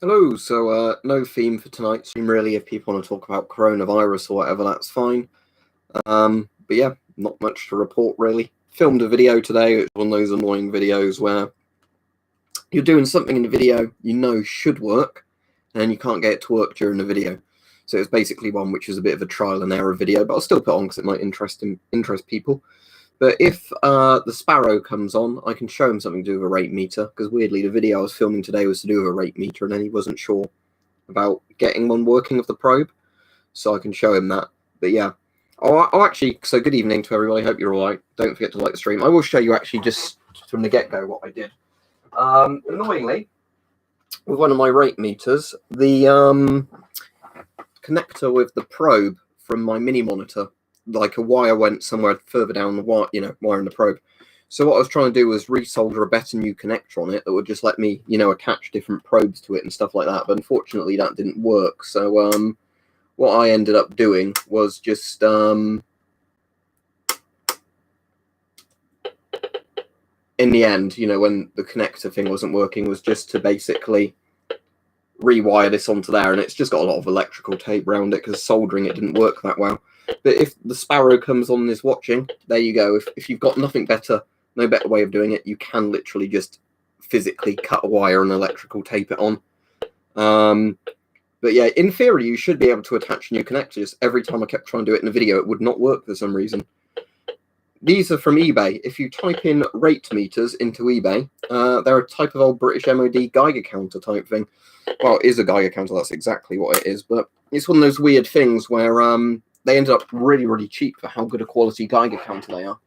Hello, no theme for tonight's stream really. If people want to talk about coronavirus or whatever, that's fine. But yeah, not much to report really. Filmed a video today. It's one of those annoying videos where you're doing something in the video you know should work, and you can't get it to work during the video. So it's basically one which is a bit of a trial and error video, but I'll still put on because it might interest people. But if the Sparrow comes on, I can show him something to do with a rate meter, because weirdly the video I was filming today was to do with a rate meter, and then he wasn't sure about getting one working with the probe, so I can show him that. But yeah, I'll actually, so good evening to everybody, hope you're alright. Don't forget to like the stream. I will show you actually just from the get-go what I did. Annoyingly, with one of my rate meters, the connector with the probe from my mini monitor, like a wire went somewhere further down the wire, wire in the probe. So what I was trying to do was resolder a better new connector on it that would just let me, attach different probes to it and stuff like that. But unfortunately, that didn't work. So what I ended up doing was just in the end, when the connector thing wasn't working, was just to basically rewire this onto there, and it's just got a lot of electrical tape around it because soldering it didn't work that well. But if the Sparrow comes on and is watching, there you go. If you've got nothing better, no better way of doing it, you can literally just physically cut a wire and electrical tape it on. But yeah, in theory, you should be able to attach new connectors. Every time I kept trying to do it in a video, it would not work for some reason. These are from eBay. If you type in rate meters into eBay, they're a type of old British MOD Geiger counter type thing. Well, it is a Geiger counter, that's exactly what it is, but it's one of those weird things where they ended up really, really cheap for how good a quality Geiger counter they are.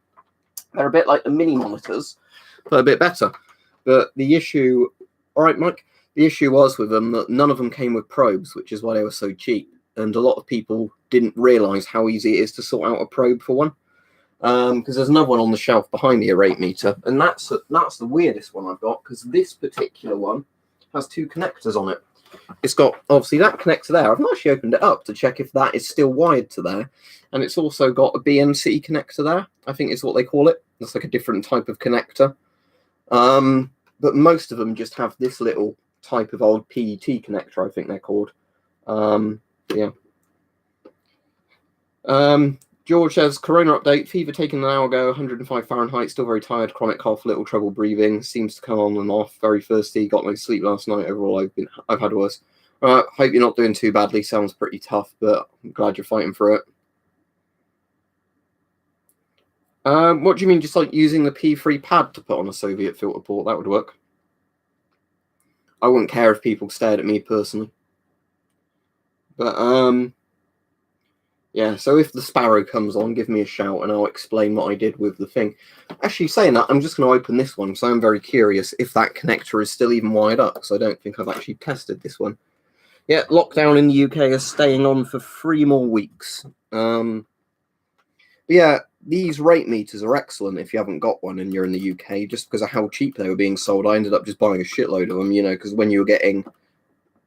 They're a bit like the mini monitors, but a bit better. But the issue, all right, Mike, the issue was with them that none of them came with probes, which is why they were so cheap. And a lot of people didn't realise how easy it is to sort out a probe for one. Because there's another one on the shelf behind the rate meter, and that's the weirdest one I've got, because this particular one has two connectors on it. It's got, obviously, that connector there. I've not actually opened it up to check if that is still wired to there. And it's also got a BNC connector there, I think is what they call it. That's like a different type of connector. But most of them just have this little type of old PET connector, I think they're called. Yeah. George says, Corona update, fever taken an hour ago, 105 Fahrenheit, still very tired, chronic cough, little trouble breathing, seems to come on and off, very thirsty, got no sleep last night. Overall, I've had worse. Hope you're not doing too badly, sounds pretty tough, but I'm glad you're fighting through it. What do you mean, just like using the P3 pad to put on a Soviet filter port? That would work. I wouldn't care if people stared at me personally. But, yeah, so if the Sparrow comes on, give me a shout and I'll explain what I did with the thing. Actually, saying that, I'm just going to open this one, so I'm very curious if that connector is still even wired up, because I don't think I've actually tested this one. Yeah, lockdown in the UK is staying on for 3 more weeks. Yeah, these rate meters are excellent if you haven't got one and you're in the UK, just because of how cheap they were being sold. I ended up just buying a shitload of them, because when you were getting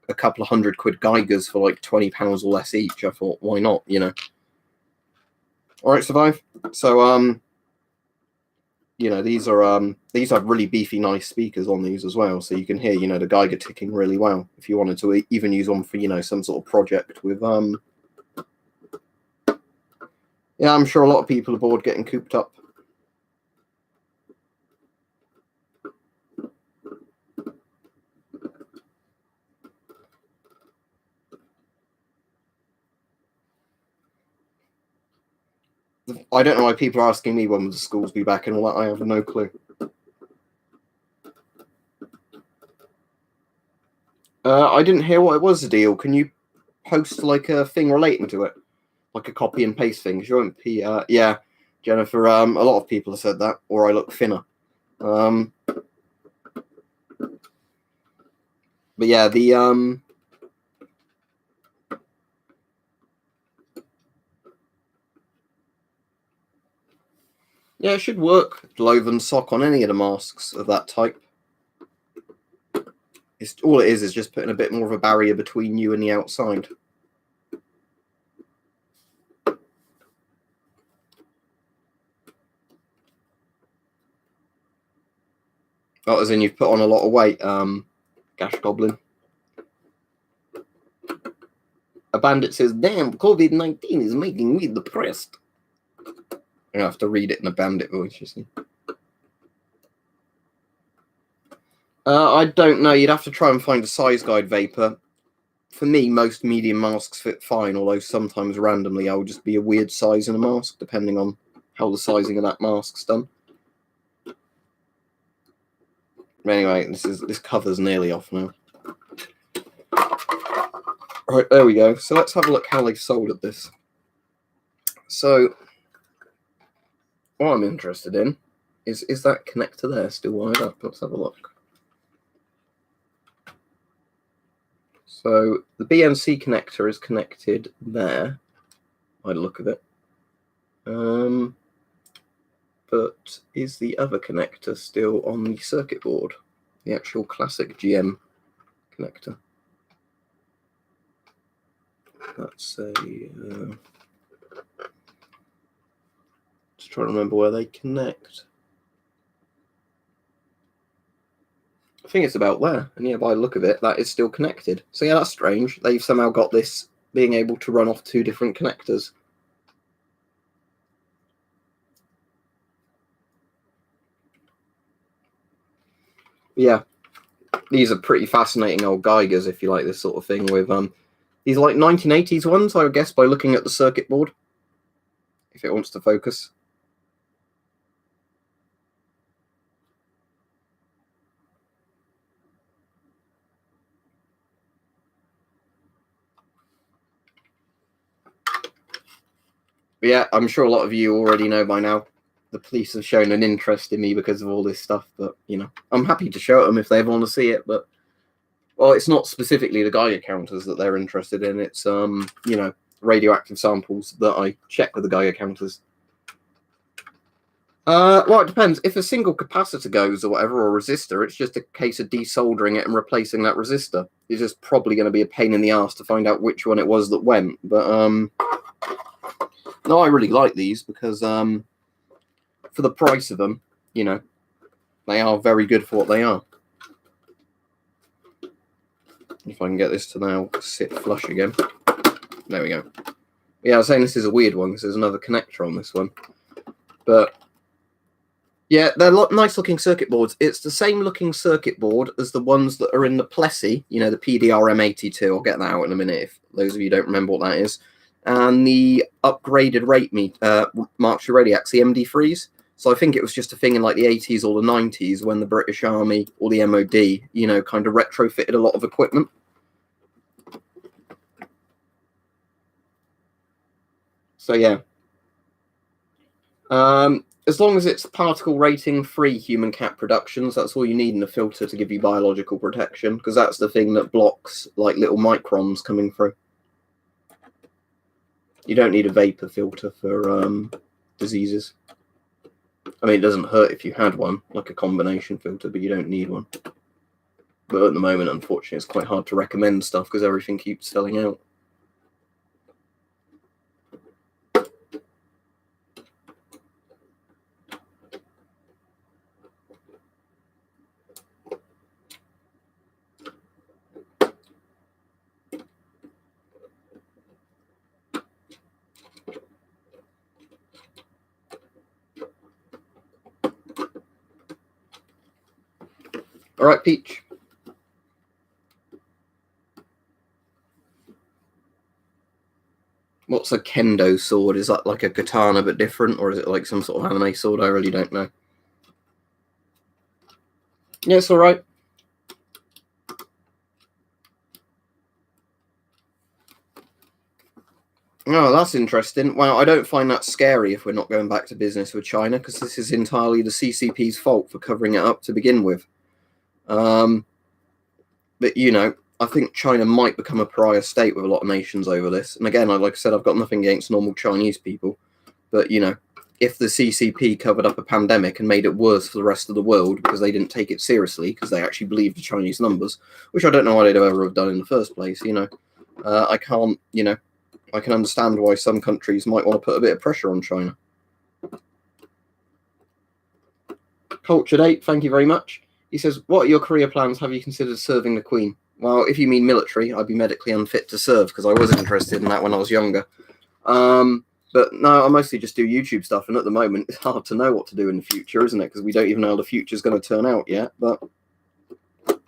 a couple of $100 Geigers for like £20 or less each, I thought, why not, All right, Survive. So, these have really beefy, nice speakers on these as well, so you can hear, the Geiger ticking really well. If you wanted to even use one for, some sort of project with, yeah, I'm sure a lot of people are bored getting cooped up. I don't know why people are asking me when will the schools be back and all that. I have no clue. I didn't hear what it was, the deal. Can you post like a thing relating to it? Like a copy and paste thing? You won't be, yeah, Jennifer, a lot of people have said that, or I look thinner. But yeah, the, yeah, it should work. Loven sock on any of the masks of that type. All it is just putting a bit more of a barrier between you and the outside. Oh, as in you've put on a lot of weight, Gash Goblin. A bandit says, "Damn, COVID-19 is making me depressed." I have to read it in a bandit voice, you see. I don't know. You'd have to try and find a size guide, Vapor. For me, most medium masks fit fine, although sometimes randomly I'll just be a weird size in a mask, depending on how the sizing of that mask's done. Anyway, this cover's nearly off now. Right, there we go. So let's have a look how they've soldered this. So what I'm interested in is that connector there still wired up? Let's have a look. So the BNC connector is connected there, by the look of it. But is the other connector still on the circuit board? The actual classic GM connector. That's a... just trying to remember where they connect. I think it's about there, and yeah, by the look of it, that is still connected. So yeah, that's strange. They've somehow got this being able to run off two different connectors. Yeah, these are pretty fascinating old Geigers, if you like this sort of thing. With these are like 1980s ones, I would guess, by looking at the circuit board, if it wants to focus. But yeah, I'm sure a lot of you already know by now. The police have shown an interest in me because of all this stuff, but you know, I'm happy to show them if they ever want to see it. But well, it's not specifically the Geiger counters that they're interested in. It's you know, radioactive samples that I check with the Geiger counters. Well, it depends. If a single capacitor goes or whatever, or resistor, it's just a case of desoldering it and replacing that resistor. It's just probably going to be a pain in the ass to find out which one it was that went. But no, I really like these because for the price of them, you know, they are very good for what they are. If I can get this to now sit flush again. There we go. Yeah, I was saying this is a weird one because there's another connector on this one. But yeah, they're nice looking circuit boards. It's the same looking circuit board as the ones that are in the Plessey, you know, the PDRM82. I'll get that out in a minute if those of you don't remember what that is. And the upgraded rate Mark II Radiacs, the MD3s. So I think it was just a thing in like the 80s or the 90s when the British Army or the MOD, you know, kind of retrofitted a lot of equipment. So yeah. As long as it's particle rating free human cat productions, that's all you need in a filter to give you biological protection, because that's the thing that blocks like little microns coming through. You don't need a vapor filter for diseases. I mean, it doesn't hurt if you had one, like a combination filter, but you don't need one. But at the moment, unfortunately, it's quite hard to recommend stuff because everything keeps selling out. All right, Peach. What's a kendo sword? Is that like a katana but different, or is it like some sort of anime sword? I really don't know. Yeah, it's all right. Oh, that's interesting. Well, I don't find that scary if we're not going back to business with China, because this is entirely the CCP's fault for covering it up to begin with. But, you know, I think China might become a pariah state with a lot of nations over this. And again, like I said, I've got nothing against normal Chinese people. But, you know, if the CCP covered up a pandemic and made it worse for the rest of the world because they didn't take it seriously, because they actually believed the Chinese numbers, which I don't know why they'd ever have done in the first place, you know. I can't, you know, I can understand why some countries might want to put a bit of pressure on China. Cultured Ape, thank you very much. He says, what are your career plans? Have you considered serving the Queen? Well, if you mean military, I'd be medically unfit to serve because I was interested in that when I was younger. But no, I mostly just do YouTube stuff, and at the moment, it's hard to know what to do in the future, isn't it? Because we don't even know how the future's going to turn out yet. But at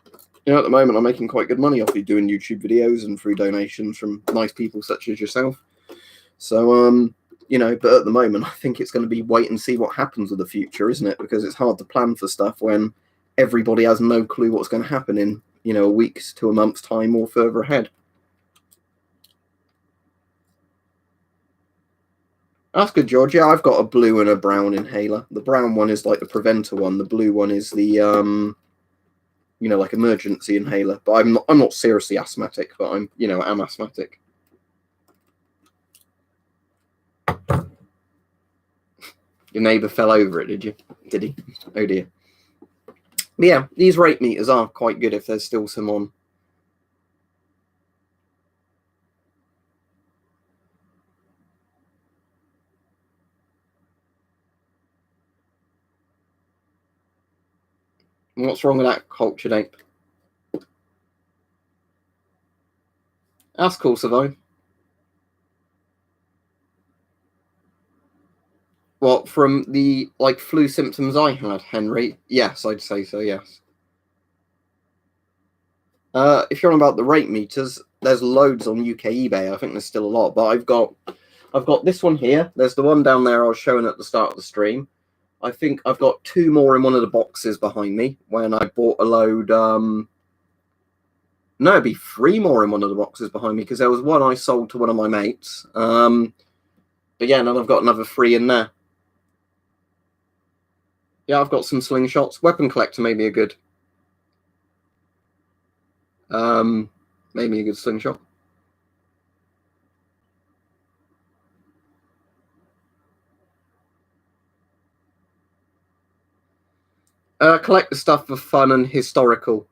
the moment, I'm making quite good money off doing YouTube videos and through donations from nice people such as yourself. So, but at the moment, I think it's going to be wait and see what happens with the future, isn't it? Because it's hard to plan for stuff when everybody has no clue what's going to happen in, a week's to a month's time or further ahead. That's good, George. Yeah, I've got a blue and a brown inhaler. The brown one is like the preventer one. The blue one is the like emergency inhaler. But I'm not seriously asthmatic, but I'm asthmatic. Your neighbour fell over it, did you? Did he? Oh dear. But yeah, these rate meters are quite good if there's still some on. What's wrong with that, cultured ape? That's cool, Savine. What, from the flu symptoms I had, Henry? Yes, I'd say so, yes. If you're on about the rate meters, there's loads on UK eBay. I think there's still a lot, but I've got this one here. There's the one down there I was showing at the start of the stream. I think I've got 2 more in one of the boxes behind me when I bought a load. No, it'd be 3 more in one of the boxes behind me because there was one I sold to one of my mates. But yeah, and I've got another 3 in there. Yeah, I've got some slingshots. Weapon collector made me a good. Made me a good slingshot. Collect the stuff for fun and historical,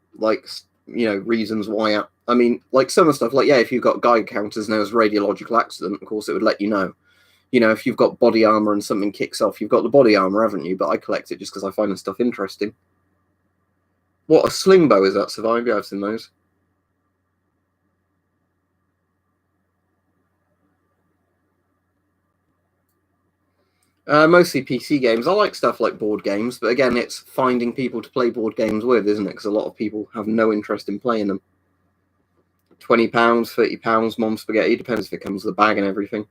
reasons why. I mean, some of the stuff, if you've got Geiger counters and there's a radiological accident, of course it would let you know. If you've got body armor and something kicks off, you've got the body armor, haven't you? But I collect it just because I find the stuff interesting. What, a sling bow is that, Survive? Yeah, I've seen those. Mostly PC games. I like stuff like board games, but again, it's finding people to play board games with, isn't it? Because a lot of people have no interest in playing them. £20, £30, Mom Spaghetti, depends if it comes with a bag and everything.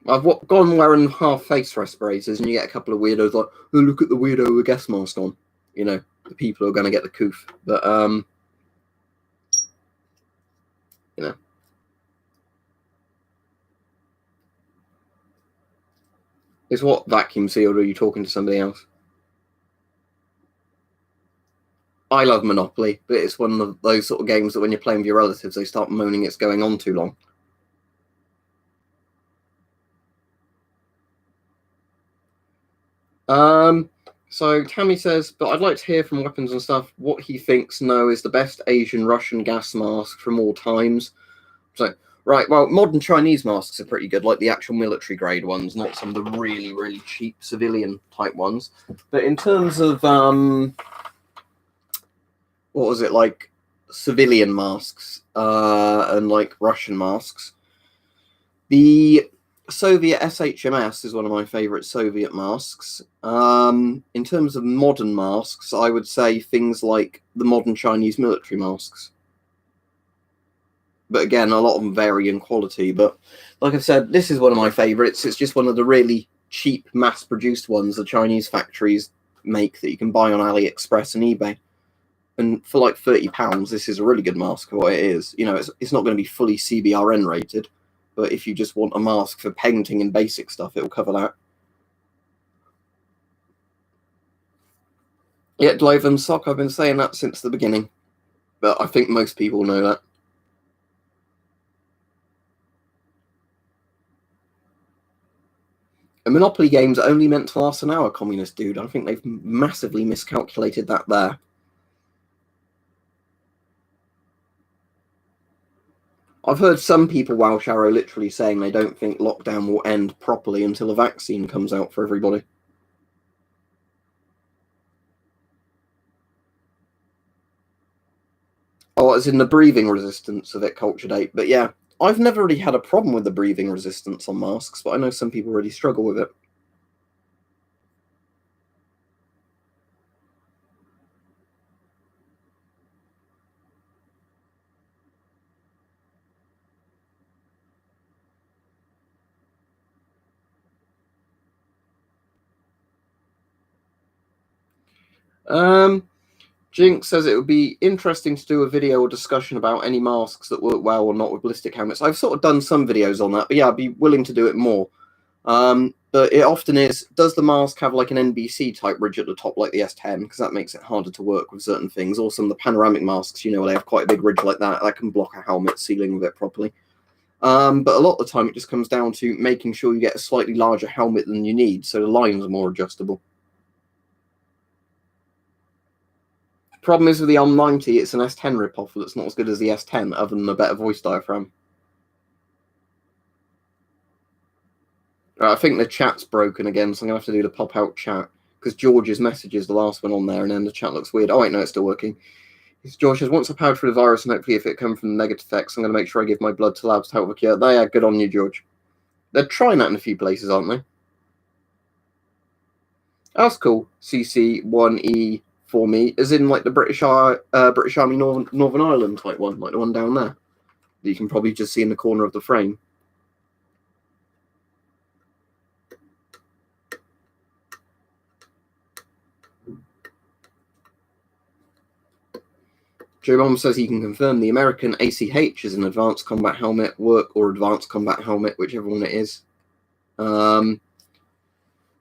I've gone wearing half face respirators, and you get a couple of weirdos like, oh, look at the weirdo with a gas mask on. The people are going to get the coof. But, Is what vacuum sealed, or are you talking to somebody else? I love Monopoly, but it's one of those sort of games that when you're playing with your relatives, they start moaning it's going on too long. So Tammy says, but I'd like to hear from Weapons and Stuff what he thinks is the best Asian Russian gas mask from all times. So, right, well, modern Chinese masks are pretty good, like the actual military grade ones, not some of the really, really cheap civilian type ones. But in terms of what was it, like civilian masks and like Russian masks, the Soviet SHMS is one of my favorite Soviet masks. In terms of modern masks, I would say things like the modern Chinese military masks. But again, a lot of them vary in quality. But like I've said, this is one of my favorites. It's just one of the really cheap, mass-produced ones the Chinese factories make that you can buy on AliExpress and eBay. And for like £30, this is a really good mask for what it is. It's not going to be fully CBRN rated, but if you just want a mask for painting and basic stuff, it'll cover that. Yeah, Gloven Sock, I've been saying that since the beginning. But I think most people know that. A Monopoly game's only meant to last an hour, communist dude. I think they've massively miscalculated that there. I've heard some people, Welsh Arrow, literally saying they don't think lockdown will end properly until a vaccine comes out for everybody. Oh, as in the breathing resistance of it, Culture Date. But yeah, I've never really had a problem with the breathing resistance on masks, but I know some people really struggle with it. Jinx says it would be interesting to do a video or discussion about any masks that work well or not with ballistic helmets. I've sort of done some videos on that, but yeah, I'd be willing to do it more. But it often is, does the mask have like an NBC type ridge at the top like the S10? Because that makes it harder to work with certain things. Or some of the panoramic masks, you know, they have quite a big ridge like that can block a helmet sealing of it properly. But a lot of the time it just comes down to making sure you get a slightly larger helmet than you need, so the lines are more adjustable. Problem is with the L90, it's an S10 ripoff that's not as good as the S10, other than a better voice diaphragm. I think the chat's broken again, so I'm going to have to do the pop-out chat, because George's message is the last one on there, and then the chat looks weird. Oh, wait, no, it's still working. George says, once I've powered through the virus, and hopefully if it comes from the negative effects, I'm going to make sure I give my blood to labs to help with cure. They are good on you, George. They're trying that in a few places, aren't they? That's cool. CC1E for me, as in like the British Army Northern Ireland type one, like the one down there that you can probably just see in the corner of the frame. Joe Mom says he can confirm the American ACH is an advanced combat helmet, work or advanced combat helmet, whichever one it is.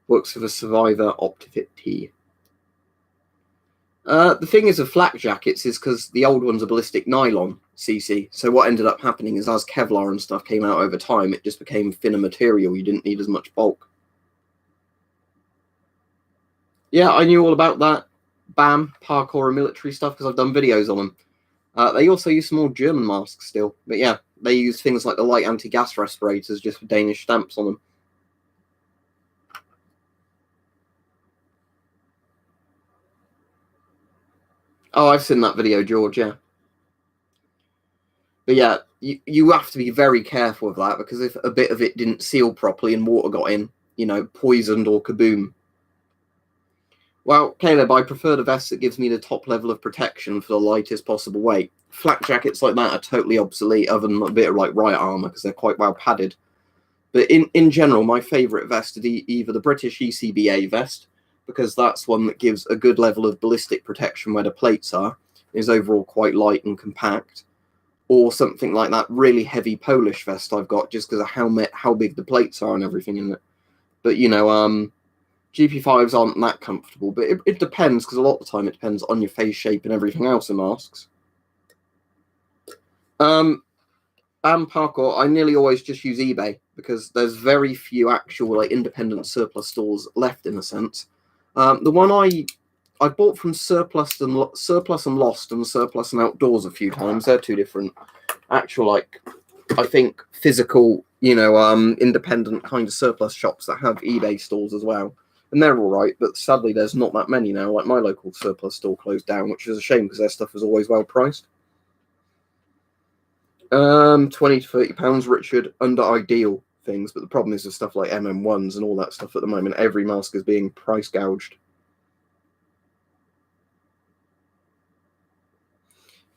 Works for the Survivor Optifit T. The thing is with flak jackets is because the old ones are ballistic nylon CC. So what ended up happening is as Kevlar and stuff came out over time, it just became thinner material. You didn't need as much bulk. Yeah, I knew all about that. BAM, parkour and military stuff because I've done videos on them. They also use some more German masks still. But yeah, they use things like the light anti-gas respirators just with Danish stamps on them. Oh, I've seen that video, George, yeah. But yeah, you have to be very careful with that because if a bit of it didn't seal properly and water got in, you know, poisoned or kaboom. Well, Caleb, I prefer the vest that gives me the top level of protection for the lightest possible weight. Flak jackets like that are totally obsolete other than a bit of like riot armor because they're quite well padded. But in general, my favourite vest is either the British ECBA vest, because that's one that gives a good level of ballistic protection where the plates are, is overall quite light and compact, or something like that really heavy Polish vest I've got just because of how big the plates are and everything in it. But, you know, GP5s aren't that comfortable, but it depends because a lot of the time it depends on your face shape and everything else in masks. And parkour, I nearly always just use eBay because there's very few actual like independent surplus stores left in a sense. The one I bought from Surplus and Lost and Surplus and Outdoors a few times. They're two different actual like I think physical, you know, independent kind of surplus shops that have eBay stores as well. And they're all right, but sadly there's not that many now. Like my local surplus store closed down, which is a shame because their stuff is always well priced. 20 to 30 pounds, Richard, under ideal things, but the problem is with stuff like MM1s and all that stuff at the moment, every mask is being price gouged.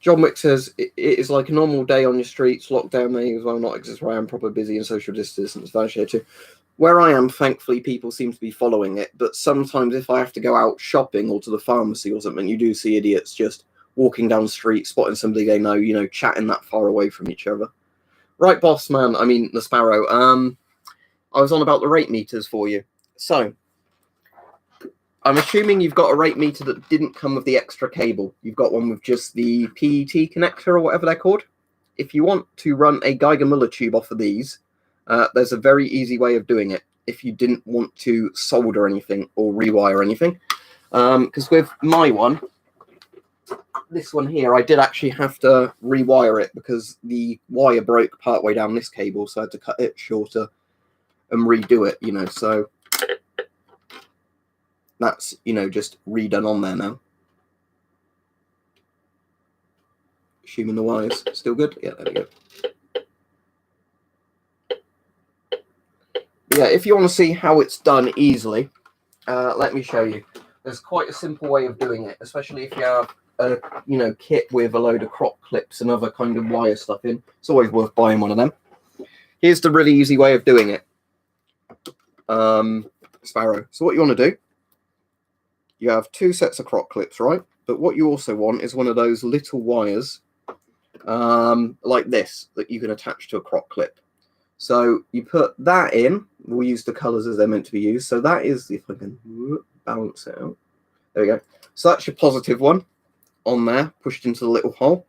John Wick says it is like a normal day on your streets. Lockdown may as well not exist where I am proper busy and social distance vanish here too. Where I am, thankfully, people seem to be following it, but sometimes if I have to go out shopping or to the pharmacy or something, you do see idiots just walking down the street, spotting somebody they know, you know, chatting that far away from each other. Right, boss man, I mean, the Sparrow, I was on about the rate meters for you. So, I'm assuming you've got a rate meter that didn't come with the extra cable. You've got one with just the PET connector or whatever they're called. If you want to run a Geiger-Müller tube off of these, there's a very easy way of doing it if you didn't want to solder anything or rewire anything. Because with my one, this one here, I did actually have to rewire it because the wire broke partway down this cable, so I had to cut it shorter and redo it, you know, so that's, you know, just redone on there now. Assuming the wire's still good. Yeah, there we go. Yeah, if you want to see how it's done easily, let me show you. There's quite a simple way of doing it, especially if you have a, you know, kit with a load of crop clips and other kind of wire stuff in. It's always worth buying one of them. Here's the really easy way of doing it. Sparrow. So what you want to do, you have 2 sets of crop clips, right? But what you also want is one of those little wires like this that you can attach to a crop clip. So you put that in. We'll use the colors as they're meant to be used. So that is, if I can balance it out. There we go. So that's your positive one on there, pushed into the little hole.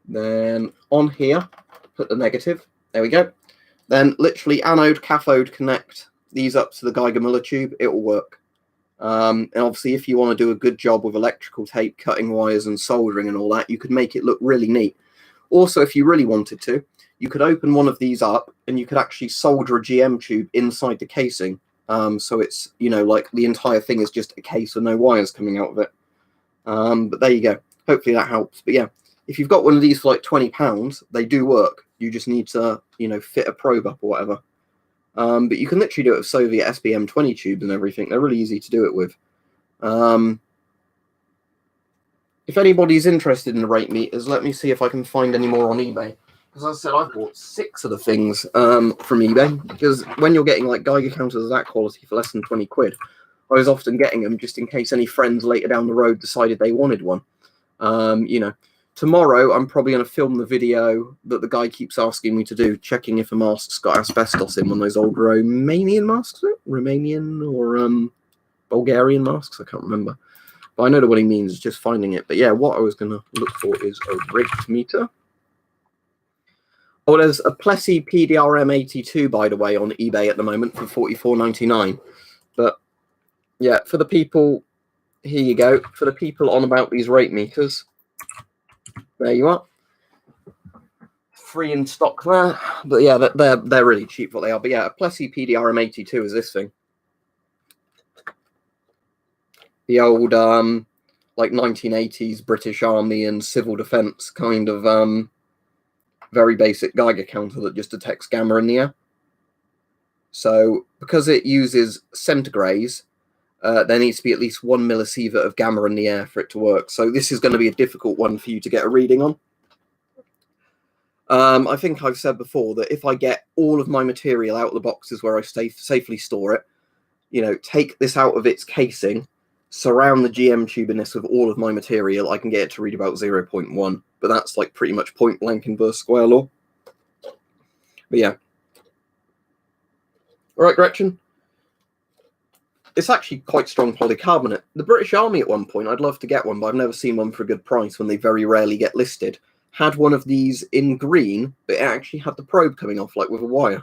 Then on here, put the negative. There we go. Then literally anode, cathode, connect these up to the Geiger Müller tube. It will work. And obviously, if you want to do a good job with electrical tape, cutting wires and soldering and all that, you could make it look really neat. Also, if you really wanted to, you could open one of these up and you could actually solder a GM tube inside the casing. So it's, you know, like the entire thing is just a case with no wires coming out of it. But there you go. Hopefully that helps. But yeah, if you've got one of these for like £20, they do work. You just need to, you know, fit a probe up or whatever. But you can literally do it with Soviet SBM20 tubes and everything. They're really easy to do it with. If anybody's interested in the rate meters, let me see if I can find any more on eBay. Because as I said, I've bought 6 of the things from eBay. Because when you're getting like Geiger counters of that quality for less than 20 quid, I was often getting them just in case any friends later down the road decided they wanted one. You know, tomorrow I'm probably going to film the video that the guy keeps asking me to do, checking if a mask's got asbestos in one of those old Romanian masks. Romanian or Bulgarian masks, I can't remember. But I know what he means, just finding it. But yeah, what I was going to look for is a rate meter. Oh, there's a Plessey PDRM82, by the way, on eBay at the moment for $44.99. But yeah, for the people, here you go. For the people on about these rate meters, there you are. 3 in stock there. But yeah, they're really cheap what they are. But yeah, a Plessey PDRM82 is this thing. The old like 1980s British Army and civil defense kind of very basic Geiger counter that just detects gamma in the air. So because it uses centigrays, there needs to be at least 1 millisievert of gamma in the air for it to work. So this is going to be a difficult one for you to get a reading on. I think I've said before that if I get all of my material out of the boxes where I safely store it, you know, take this out of its casing, surround the GM tube in this with all of my material, I can get it to read about 0.1. But that's like pretty much point blank inverse square law. But yeah. All right, Gretchen. It's actually quite strong polycarbonate. The British Army at one point, I'd love to get one, but I've never seen one for a good price when they very rarely get listed, had one of these in green, but it actually had the probe coming off like with a wire.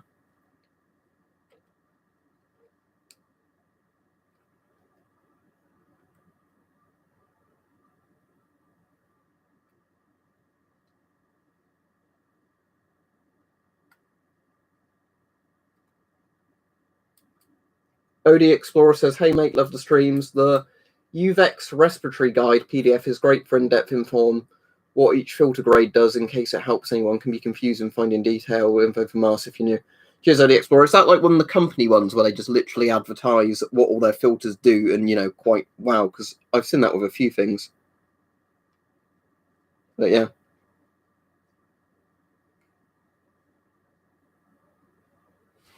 OD Explorer says, hey mate, love the streams. The UVEX respiratory guide PDF is great for in-depth inform what each filter grade does in case it helps anyone can be confused and finding detail info for masks if you're new. Cheers, OD Explorer. Is that like one of the company ones where they just literally advertise what all their filters do and, you know, quite wow, because I've seen that with a few things. But yeah.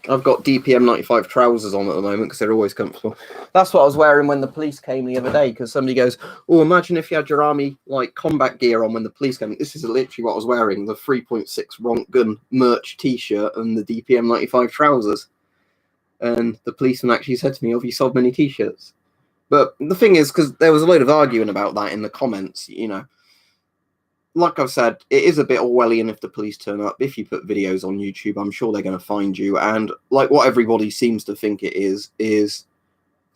I've got DPM 95 trousers on at the moment because they're always comfortable. That's what I was wearing when the police came the other day, because somebody goes, oh, imagine if you had your army like combat gear on when the police came. This is literally what I was wearing, the 3.6 Ronk Gun merch t-shirt and the DPM 95 trousers. And the policeman actually said to me, have you sold many t-shirts? But the thing is, because there was a load of arguing about that in the comments, you know, like I've said, it is a bit Orwellian if the police turn up. If you put videos on YouTube, I'm sure they're going to find you. And like what everybody seems to think it is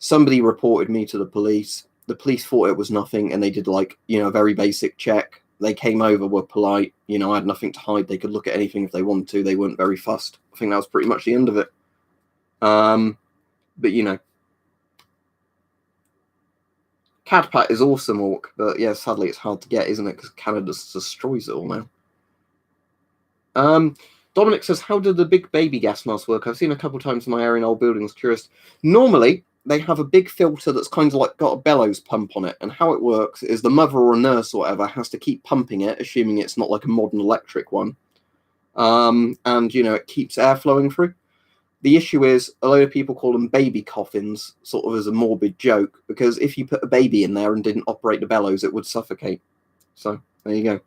somebody reported me to the police. the police thought it was nothing, and they did like, you know, a very basic check. They came over, were polite, you know, I had nothing to hide. They could look at anything if they wanted to. They weren't very fussed. I think that was pretty much the end of it. But you know, CADPAT is awesome, Orc, but yeah, sadly it's hard to get, isn't it? Because Canada destroys it all now. Dominic says, how do the big baby gas masks work? I've seen a couple times in my area in old buildings. Curious. Normally, they have a big filter that's kind of like got a bellows pump on it, and how it works is the mother or a nurse or whatever has to keep pumping it, assuming it's not like a modern electric one. And, you know, it keeps air flowing through. The issue is a load of people call them baby coffins, sort of as a morbid joke, because if you put a baby in there and didn't operate the bellows, it would suffocate. So, there you go.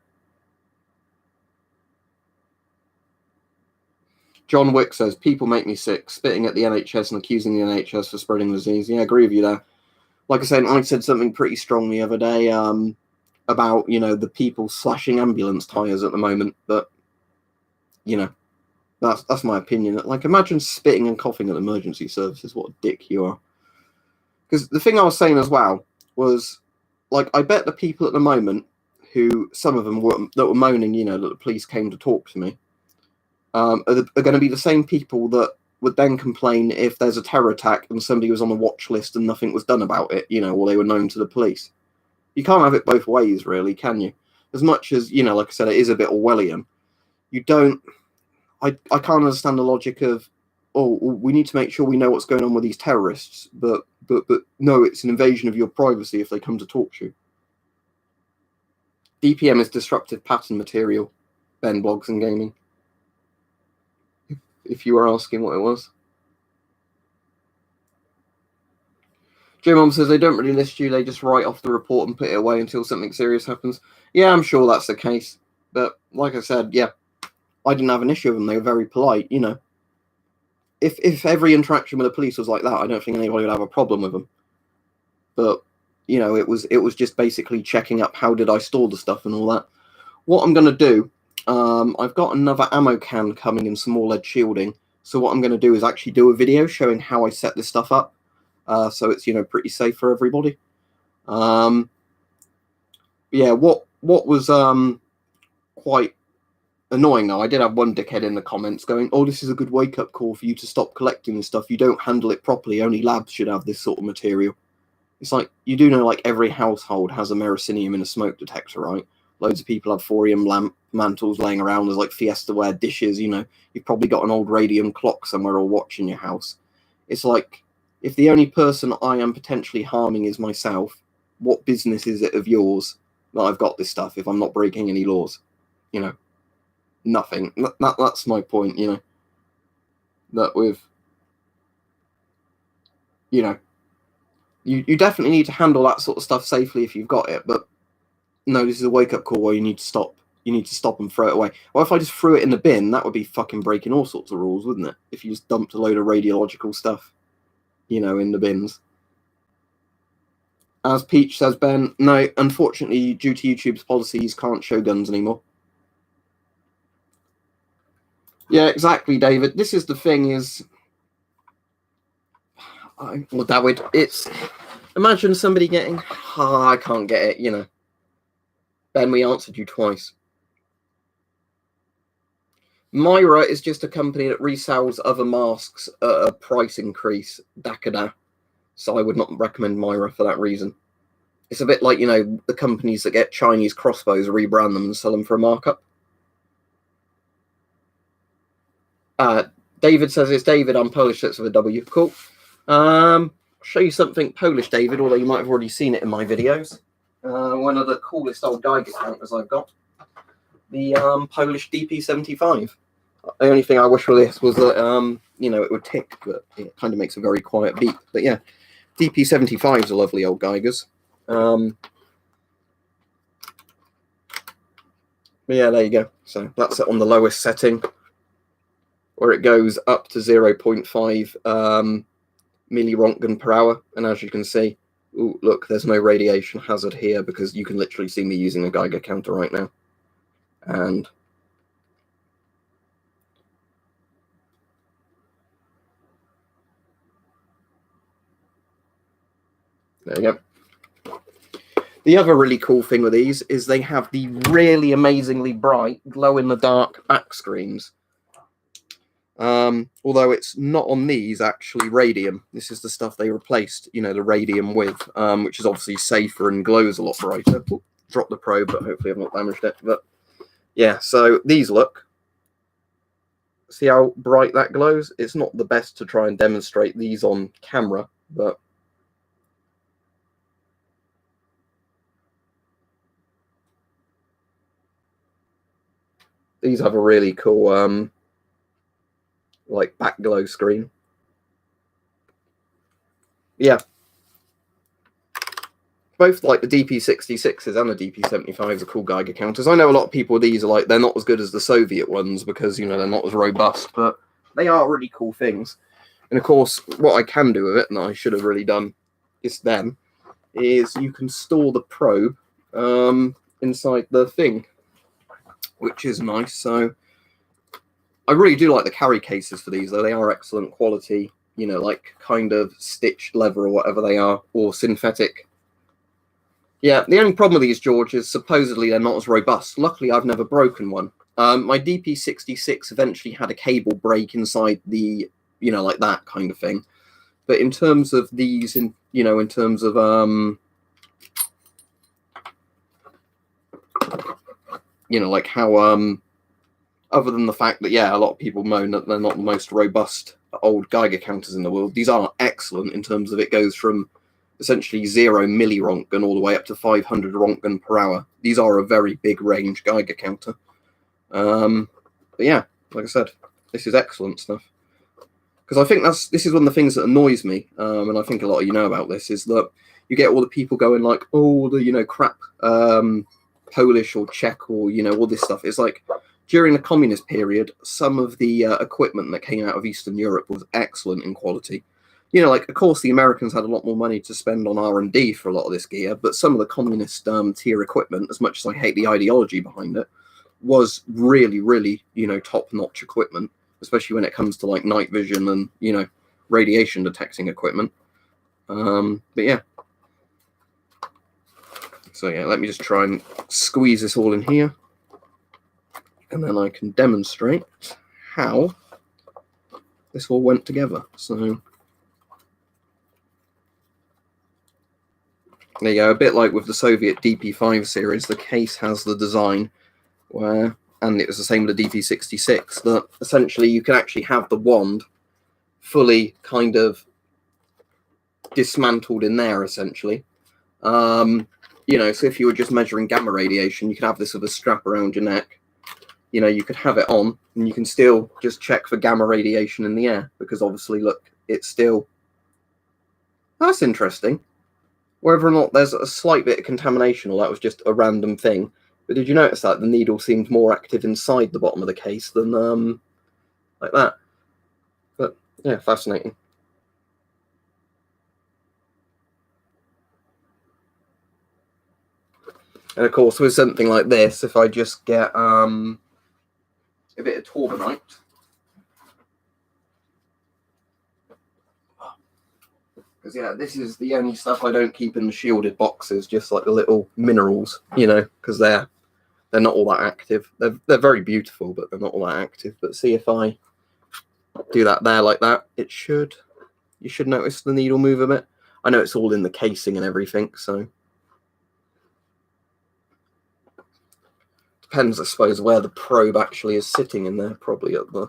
John Wick says, people make me sick, spitting at the NHS and accusing the NHS for spreading disease. Yeah, I agree with you there. Like I said, I said something pretty strong the other day about, you know, the people slashing ambulance tyres at the moment. But, you know, that's my opinion. Like, imagine spitting and coughing at emergency services. What a dick you are. Because the thing I was saying as well was, like, I bet the people at the moment who, some of them that were moaning, you know, that the police came to talk to me, are going to be the same people that would then complain if there's a terror attack and somebody was on the watch list and nothing was done about it, you know, or they were known to the police. You can't have it both ways, really, can you? As much as, you know, like I said, it is a bit Orwellian. You don't... I can't understand the logic of, oh, we need to make sure we know what's going on with these terrorists, but no, it's an invasion of your privacy if they come to talk to you. DPM is disruptive pattern material, Ben Blogs and Gaming, if you were asking what it was. J-Mom says they don't really list you, they just write off the report and put it away until something serious happens. Yeah, I'm sure that's the case. But like I said, yeah, I didn't have an issue with them. They were very polite, you know. If every interaction with the police was like that, I don't think anybody would have a problem with them. But, you know, it was just basically checking up how did I store the stuff and all that. What I'm going to do, I've got another ammo can coming in some more lead shielding. So what I'm going to do is actually do a video showing how I set this stuff up. So it's, you know, pretty safe for everybody. Yeah, what was quite annoying though, I did have one dickhead in the comments going, oh, this is a good wake-up call for you to stop collecting this stuff. You don't handle it properly. Only labs should have this sort of material. It's like, you do know, like, every household has a mercinium in a smoke detector, right? Loads of people have thorium lamp mantles laying around. There's, like, Fiesta-ware dishes, you know. You've probably got an old radium clock somewhere or watch in your house. It's like, if the only person I am potentially harming is myself, what business is it of yours that I've got this stuff if I'm not breaking any laws? You know? Nothing. That's my point, you know. That with, you know, you definitely need to handle that sort of stuff safely if you've got it, but no, this is a wake-up call where you need to stop. You need to stop and throw it away. Well, if I just threw it in the bin, that would be fucking breaking all sorts of rules, wouldn't it? If you just dumped a load of radiological stuff, you know, in the bins. As Peach says, Ben, no, unfortunately, due to YouTube's policies, can't show guns anymore. Yeah, exactly, David. This is the thing is... well, David, it's... Imagine somebody getting... Oh, I can't get it, you know. Ben, we answered you twice. Myra is just a company that resells other masks at a price increase. Dakada. So I would not recommend Myra for that reason. It's a bit like, you know, the companies that get Chinese crossbows, rebrand them and sell them for a markup. David says it's David. I'm Polish, that's with a W. Cool. I'll show you something Polish, David, although you might have already seen it in my videos. One of the coolest old Geiger counters I've got. The Polish DP75. The only thing I wish for this was that, you know, it would tick, but it kind of makes a very quiet beep. But yeah, DP75s are lovely old Geigers. But yeah, there you go. So that's it on the lowest setting, where it goes up to 0.5 millirontgen per hour. And as you can see, ooh, look, there's no radiation hazard here because you can literally see me using a Geiger counter right now. And there you go. The other really cool thing with these is they have the really amazingly bright glow-in-the-dark back screens. Although it's not on these, actually, radium. This is the stuff they replaced, you know, the radium with, which is obviously safer and glows a lot brighter. Ooh, drop the probe, but hopefully I've not damaged it. But yeah, so these look. See how bright that glows? It's not the best to try and demonstrate these on camera, but these have a really cool like back glow screen. Yeah, both like the DP66s and the DP75s are cool Geiger counters. I know a lot of people, these are like, they're not as good as the Soviet ones because, you know, they're not as robust, but they are really cool things. And of course, what I can do with it, and I should have really done this then, is you can store the probe inside the thing, which is nice. So I really do like the carry cases for these, though. They are excellent quality, you know, like kind of stitched leather or whatever they are, or synthetic. Yeah, the only problem with these, George, is supposedly they're not as robust. Luckily, I've never broken one. My DP66 eventually had a cable break inside the, you know, like that kind of thing. But in terms of these, in terms of like how other than the fact that, yeah, a lot of people moan that they're not the most robust old Geiger counters in the world, these are excellent in terms of it goes from essentially 0 millirontgen all the way up to 500 rontgen per hour. These are a very big range Geiger counter. But yeah, like I said, this is excellent stuff. Because I think this is one of the things that annoys me, and I think a lot of you know about this, is that you get all the people going like, oh, the, you know, crap Polish or Czech or, you know, all this stuff. It's like, during the communist period, some of the equipment that came out of Eastern Europe was excellent in quality. You know, like, of course, the Americans had a lot more money to spend on R&D for a lot of this gear, but some of the communist tier equipment, as much as I hate the ideology behind it, was really, really, you know, top-notch equipment, especially when it comes to, like, night vision and, you know, radiation detecting equipment. But yeah. So yeah, let me just try and squeeze this all in here, and then I can demonstrate how this all went together. So there you go, a bit like with the Soviet DP5 series, the case has the design where, and it was the same with the DP66, that essentially you can actually have the wand fully kind of dismantled in there, essentially. You know, so if you were just measuring gamma radiation, you could have this with a strap around your neck. You know, you could have it on, and you can still just check for gamma radiation in the air, because obviously, look, it's still... That's interesting. Whether or not there's a slight bit of contamination, or that was just a random thing. But did you notice that the needle seemed more active inside the bottom of the case than like that? But yeah, fascinating. And of course, with something like this, if I just get a bit of torbanite, because yeah, this is the only stuff I don't keep in the shielded boxes, just like the little minerals, you know, because they're not all that active. They're very beautiful, but they're not all that active. But see, if I do that there like that, you should notice the needle move a bit. I know it's all in the casing and everything, so depends, I suppose, where the probe actually is sitting in there. Probably at the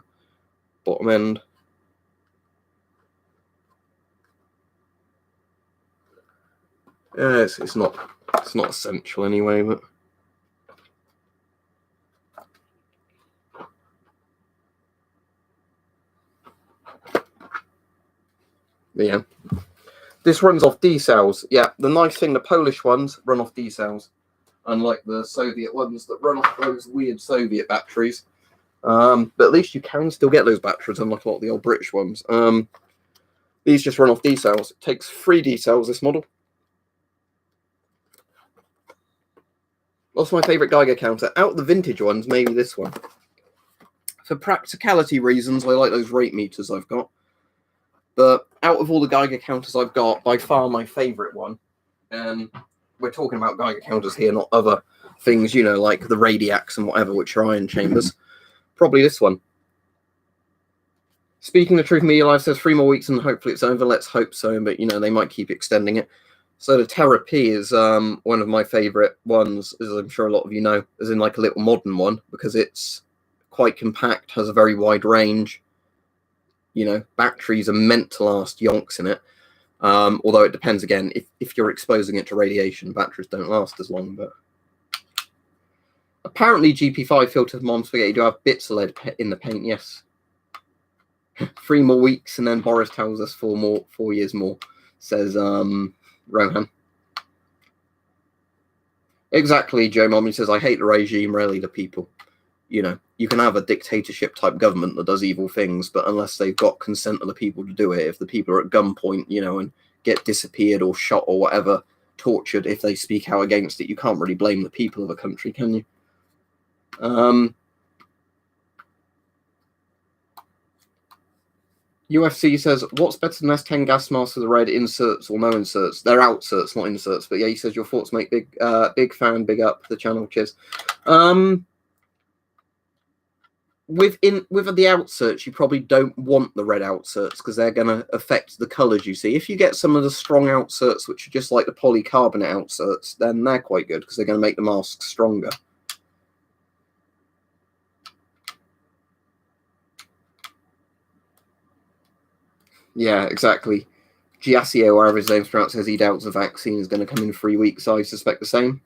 bottom end. Yeah, it's not essential anyway, but yeah, this runs off D cells. Yeah, the nice thing, the Polish ones run off D cells, unlike the Soviet ones that run off those weird Soviet batteries. But at least you can still get those batteries, unlike a lot of the old British ones. These just run off D cells. It takes 3 D cells, this model. What's my favourite Geiger counter? Out of the vintage ones, maybe this one. For practicality reasons, I like those rate meters I've got. But out of all the Geiger counters I've got, by far my favourite one we're talking about Geiger counters here, not other things, you know, like the Radiacs and whatever, which are ion chambers. Probably this one. Speaking the Truth Media Live says 3 more weeks and hopefully it's over. Let's hope so, but, you know, they might keep extending it. So the Terra P is one of my favourite ones, as I'm sure a lot of you know, as in like a little modern one, because it's quite compact, has a very wide range. You know, batteries are meant to last yonks in it. Although it depends, again, if you're exposing it to radiation, batteries don't last as long. But apparently GP5 filtered Mom Spaghetti do have bits of lead in the paint, yes. 3 more weeks, and then Boris tells us 4 years more, says Rohan. Exactly, Joe Mommy says, I hate the regime, rarely the people. You know, you can have a dictatorship type government that does evil things, but unless they've got consent of the people to do it, if the people are at gunpoint, you know, and get disappeared or shot or whatever, tortured if they speak out against it, you can't really blame the people of a country, can you? UFC says, what's better than S10 gas masks with the red inserts or no inserts? They're outserts, not inserts. But yeah, he says your thoughts make big fan, big up the channel. Cheers. With the outserts, you probably don't want the red outserts because they're going to affect the colours you see. If you get some of the strong outserts, which are just like the polycarbonate outserts, then they're quite good because they're going to make the masks stronger. Yeah, exactly. Giassio, wherever his name's pronounced, says he doubts the vaccine is going to come in 3 weeks. I suspect the same.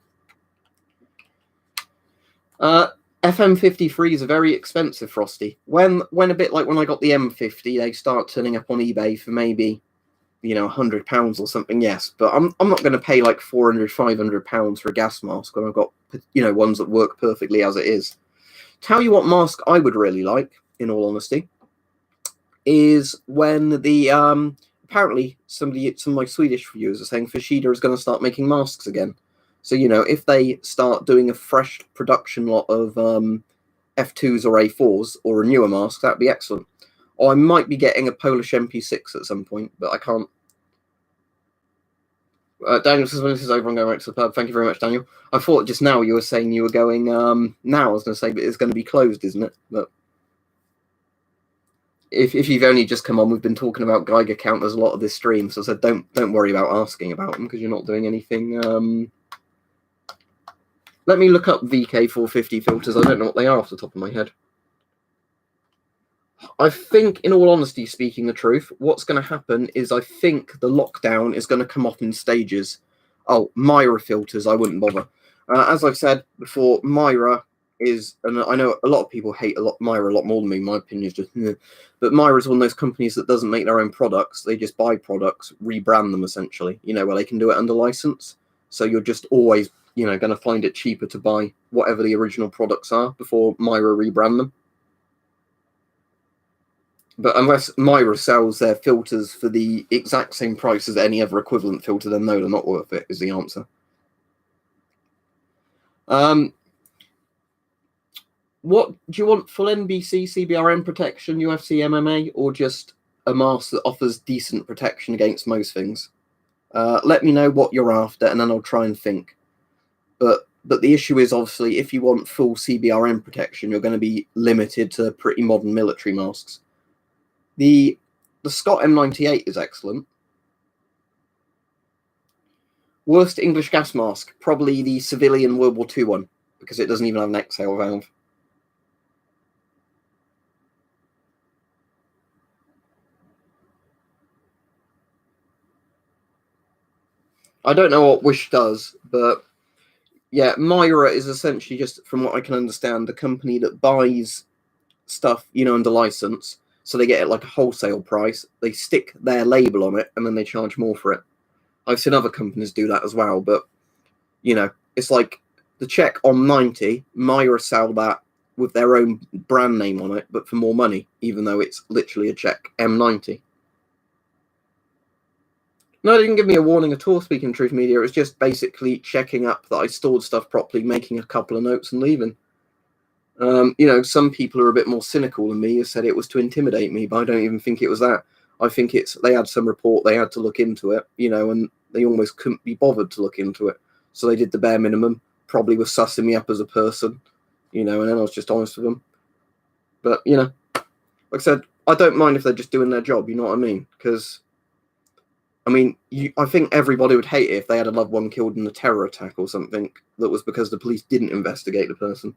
FM53 is a very expensive Frosty. When a bit like when I got the M50, they start turning up on eBay for maybe, you know, £100 or something. Yes, but I'm not going to pay like £400-500 for a gas mask when I've got, you know, ones that work perfectly as it is. Tell you what mask I would really like, in all honesty, is when the apparently some of my Swedish viewers are saying Fushida is going to start making masks again. So, you know, if they start doing a fresh production lot of F2s or A4s or a newer mask, that'd be excellent. Or I might be getting a Polish MP6 at some point, but I can't. Daniel says, when this is over, I'm going right to the pub. Thank you very much, Daniel. I thought just now you were saying you were going now. I was going to say, but it's going to be closed, isn't it? But if you've only just come on, we've been talking about Geiger counters a lot of this stream, so I said don't worry about asking about them because you're not doing anything. Let me look up VK450 filters. I don't know what they are off the top of my head. I think, in all honesty, speaking the truth, what's going to happen is I think the lockdown is going to come off in stages. Oh, Myra filters, I wouldn't bother. As I've said before, Myra is, and I know a lot of people hate Myra a lot more than me. My opinion is just, but Myra is one of those companies that doesn't make their own products. They just buy products, rebrand them essentially, you know, where they can do it under license. So you're just always, you know, going to find it cheaper to buy whatever the original products are before Myra rebrand them. But unless Myra sells their filters for the exact same price as any other equivalent filter, then no, they're not worth it, is the answer. What do you want? Full NBC, CBRN protection, UFC, MMA, or just a mask that offers decent protection against most things? Let me know what you're after, and then I'll try and think. But the issue is, obviously, if you want full CBRN protection, you're going to be limited to pretty modern military masks. The Scott M98 is excellent. Worst English gas mask, probably the civilian World War II one, because it doesn't even have an exhale valve. I don't know what Wish does, but yeah, Myra is essentially just, from what I can understand, the company that buys stuff, you know, under license. So they get it like a wholesale price. They stick their label on it, and then they charge more for it. I've seen other companies do that as well, but, you know, it's like the Czech M90, Myra sell that with their own brand name on it, but for more money, even though it's literally a Czech M90. No, it didn't give me a warning at all, speaking Truth Media. It was just basically checking up that I stored stuff properly, making a couple of notes and leaving. You know, some people are a bit more cynical than me, have said it was to intimidate me, but I don't even think it was that. I think it's, they had some report, they had to look into it, you know, and they almost couldn't be bothered to look into it. So they did the bare minimum, probably was sussing me up as a person, and then I was just honest with them. But, like I said, I don't mind if they're just doing their job, you know what I mean? Because, I think everybody would hate it if they had a loved one killed in a terror attack or something that was because the police didn't investigate the person.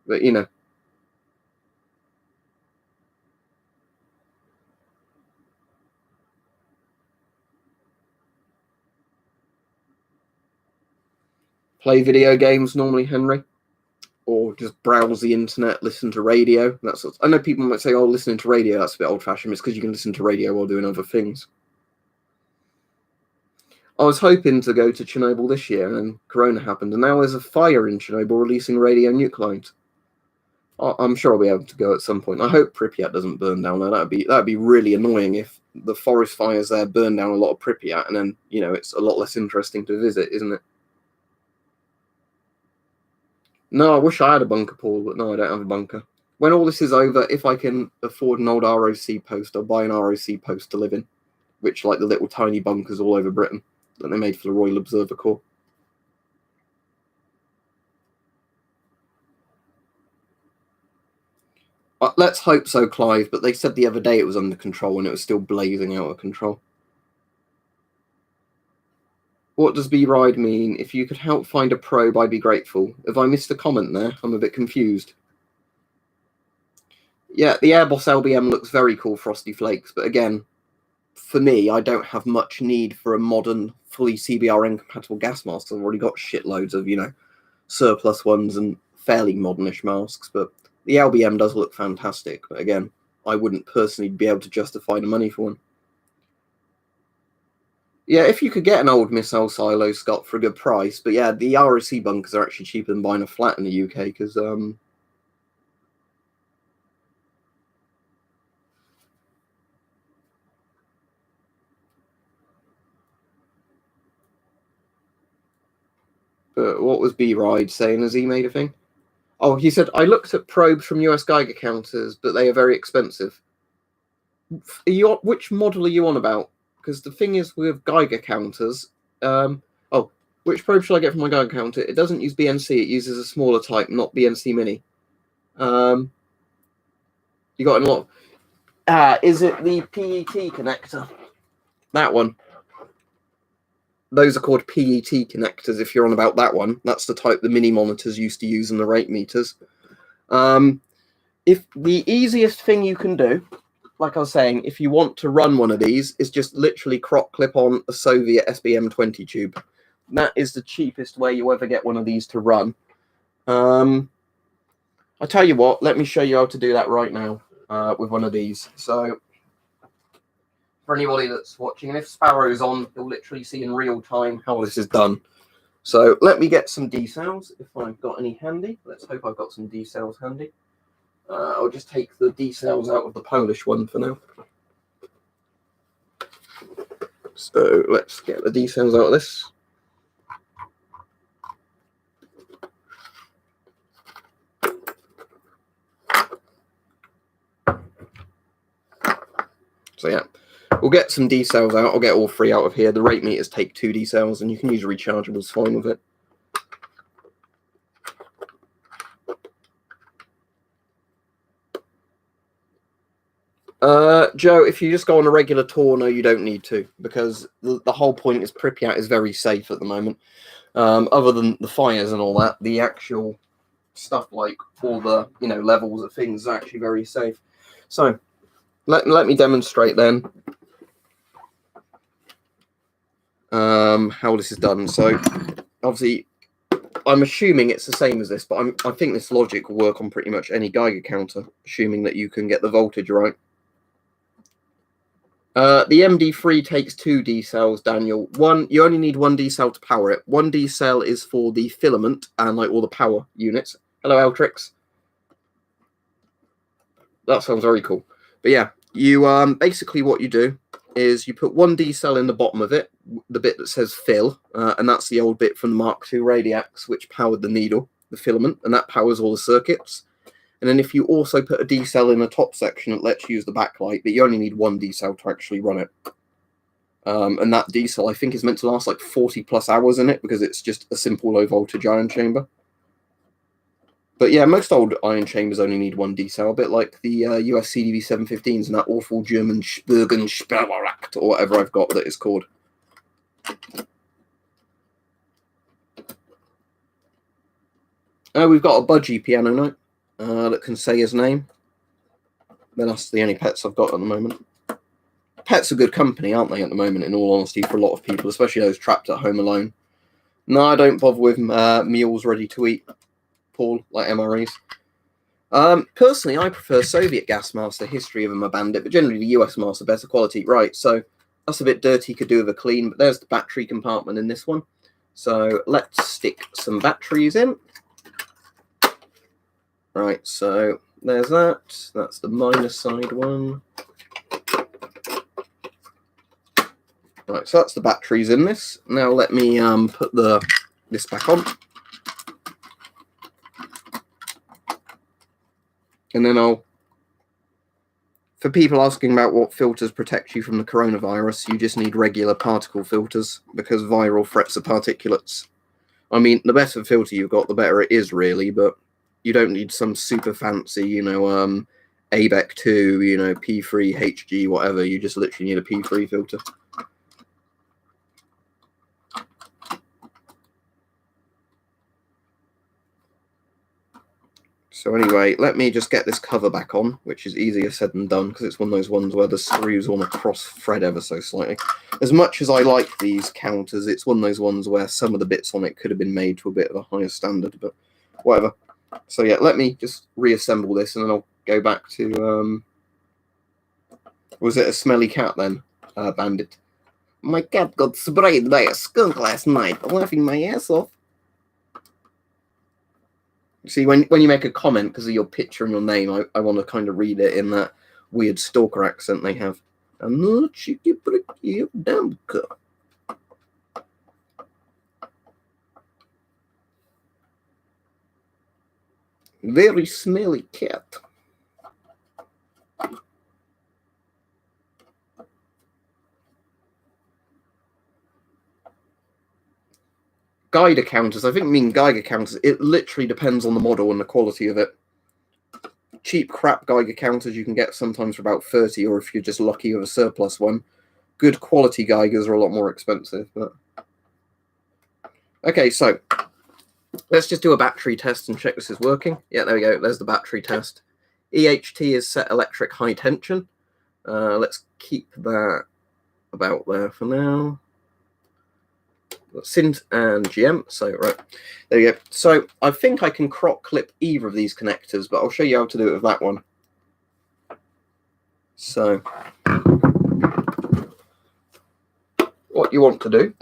But, play video games normally, Henry, or just browse the internet, listen to radio. I know people might say, "Oh, listening to radio, that's a bit old-fashioned." It's because you can listen to radio while doing other things. I was hoping to go to Chernobyl this year, and then Corona happened, and now there's a fire in Chernobyl releasing radionuclides. I'm sure I'll be able to go at some point. I hope Pripyat doesn't burn down there. That'd be really annoying if the forest fires there burn down a lot of Pripyat, and then it's a lot less interesting to visit, isn't it? No, I wish I had a bunker, Paul, but no, I don't have a bunker. When all this is over, if I can afford an old ROC post, I'll buy an ROC post to live in, which like the little tiny bunkers all over Britain that they made for the Royal Observer Corps. Let's hope so, Clive, but they said the other day it was under control and it was still blazing out of control. What does B-Ride mean? If you could help find a probe, I'd be grateful. Have I missed a comment there? I'm a bit confused. Yeah, the Airbus LBM looks very cool, Frosty Flakes, but again, for me, I don't have much need for a modern, fully CBRN-compatible gas mask. I've already got shitloads of, surplus ones and fairly modernish masks, but the LBM does look fantastic. But again, I wouldn't personally be able to justify the money for one. Yeah, if you could get an old missile silo, Scott, for a good price. But yeah, the ROC bunkers are actually cheaper than buying a flat in the UK because but what was B-Ride saying? Has he made a thing? Oh, he said, I looked at probes from US Geiger counters, but they are very expensive. Which model are you on about? Because the thing is with Geiger counters, which probe should I get from my Geiger counter? It doesn't use BNC, it uses a smaller type, not BNC Mini. You got a lot. Is it the PET connector? That one. Those are called PET connectors if you're on about that one. That's the type the mini monitors used to use in the rate meters. If the easiest thing you can do, like I was saying, if you want to run one of these, is just literally crop clip on a Soviet SBM20 tube. That is the cheapest way you ever get one of these to run. I tell you what, let me show you how to do that right now with one of these. So for anybody that's watching, and if Sparrow's on, you'll literally see in real time how this is done. So let me get some D-cells if I've got any handy. Let's hope I've got some D-cells handy. I'll just take the D-cells out of the Polish one for now. So let's get the D-cells out of this. So yeah, we'll get some D-cells out. I'll get all three out of here. The rate meters take 2 D-cells, and you can use rechargeables fine with it. Joe, if you just go on a regular tour, no, you don't need to, because the whole point is Pripyat is very safe at the moment. Other than the fires and all that, the actual stuff like all the levels of things is actually very safe. So let me demonstrate then how this is done. So obviously I'm assuming it's the same as this, but I think this logic will work on pretty much any Geiger counter, assuming that you can get the voltage right. The MD3 takes 2 D-cells, Daniel. You only need 1 D-cell to power it. 1 D-cell is for the filament and like all the power units. Hello, Eltrix. That sounds very cool. But yeah, you basically what you do is you put 1 D-cell in the bottom of it, the bit that says fill, and that's the old bit from the Mark II Radiax, which powered the needle, the filament, and that powers all the circuits. And then if you also put a D-cell in the top section, it lets you use the backlight, but you only need 1 D-cell to actually run it. And that diesel, I think, is meant to last like 40 plus hours in it because it's just a simple low voltage ion chamber. But yeah, most old ion chambers only need one decel, a bit like the US CDV 715s and that awful German Spürgen Sperreract or whatever I've got that it's called. We've got a budgie piano note that can say his name. Then that's the only pets I've got at the moment. Pets are good company, aren't they, at the moment, in all honesty, for a lot of people, especially those trapped at home alone. No, I don't bother with meals ready to eat, Paul, like MREs. Personally, I prefer Soviet gas mask. The history of them are bandit, but generally the US masks are better quality. Right, so that's a bit dirty, could do with a clean, but there's the battery compartment in this one. So let's stick some batteries in. Right, so there's that. That's the minus side one. Right, so that's the batteries in this. Now let me put this back on. And then for people asking about what filters protect you from the coronavirus, you just need regular particle filters because viral threats are particulates. I mean, the better filter you've got, the better it is, really, but you don't need some super fancy, ABEC 2, P3, HG, whatever. You just literally need a P3 filter. So anyway, let me just get this cover back on, which is easier said than done because it's one of those ones where the screws want to cross thread ever so slightly. As much as I like these counters, it's one of those ones where some of the bits on it could have been made to a bit of a higher standard, but whatever. So yeah, let me just reassemble this and then I'll go back to, was it a smelly cat then, Bandit? My cat got sprayed by a skunk last night, laughing my ass off. See, when you make a comment because of your picture and your name, I want to kind of read it in that weird stalker accent they have. I'm not cheeky, pretty damn good. Very smelly cat. Geiger counters, I think Geiger counters, it literally depends on the model and the quality of it. Cheap crap Geiger counters you can get sometimes for about 30, or if you're just lucky with a surplus one. Good quality Geigers are a lot more expensive. But okay, so let's just do a battery test and check this is working. Yeah, there we go. There's the battery test. EHT is set electric high tension. Let's keep that about there for now. Synth and GM. So right, there you go. So I think I can crop clip either of these connectors, but I'll show you how to do it with that one. So what you want to do,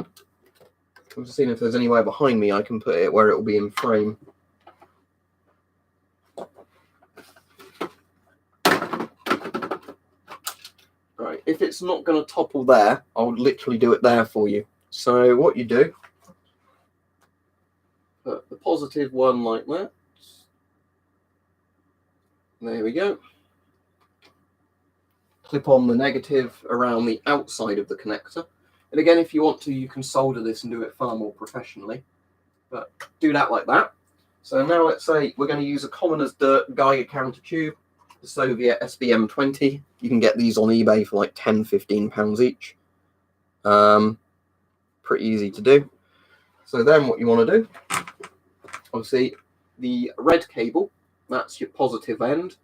I'm just seeing if there's anywhere behind me I can put it where it will be in frame. Right, if it's not going to topple there, I'll literally do it there for you. So what you do, put the positive one like that. There we go. Clip on the negative around the outside of the connector. And again, if you want to, you can solder this and do it far more professionally. But do that like that. So now let's say we're going to use a common as dirt Geiger counter tube, the Soviet SBM20. You can get these on eBay for like £10–15 each. Pretty easy to do. So then what you want to do, obviously the red cable, that's your positive end.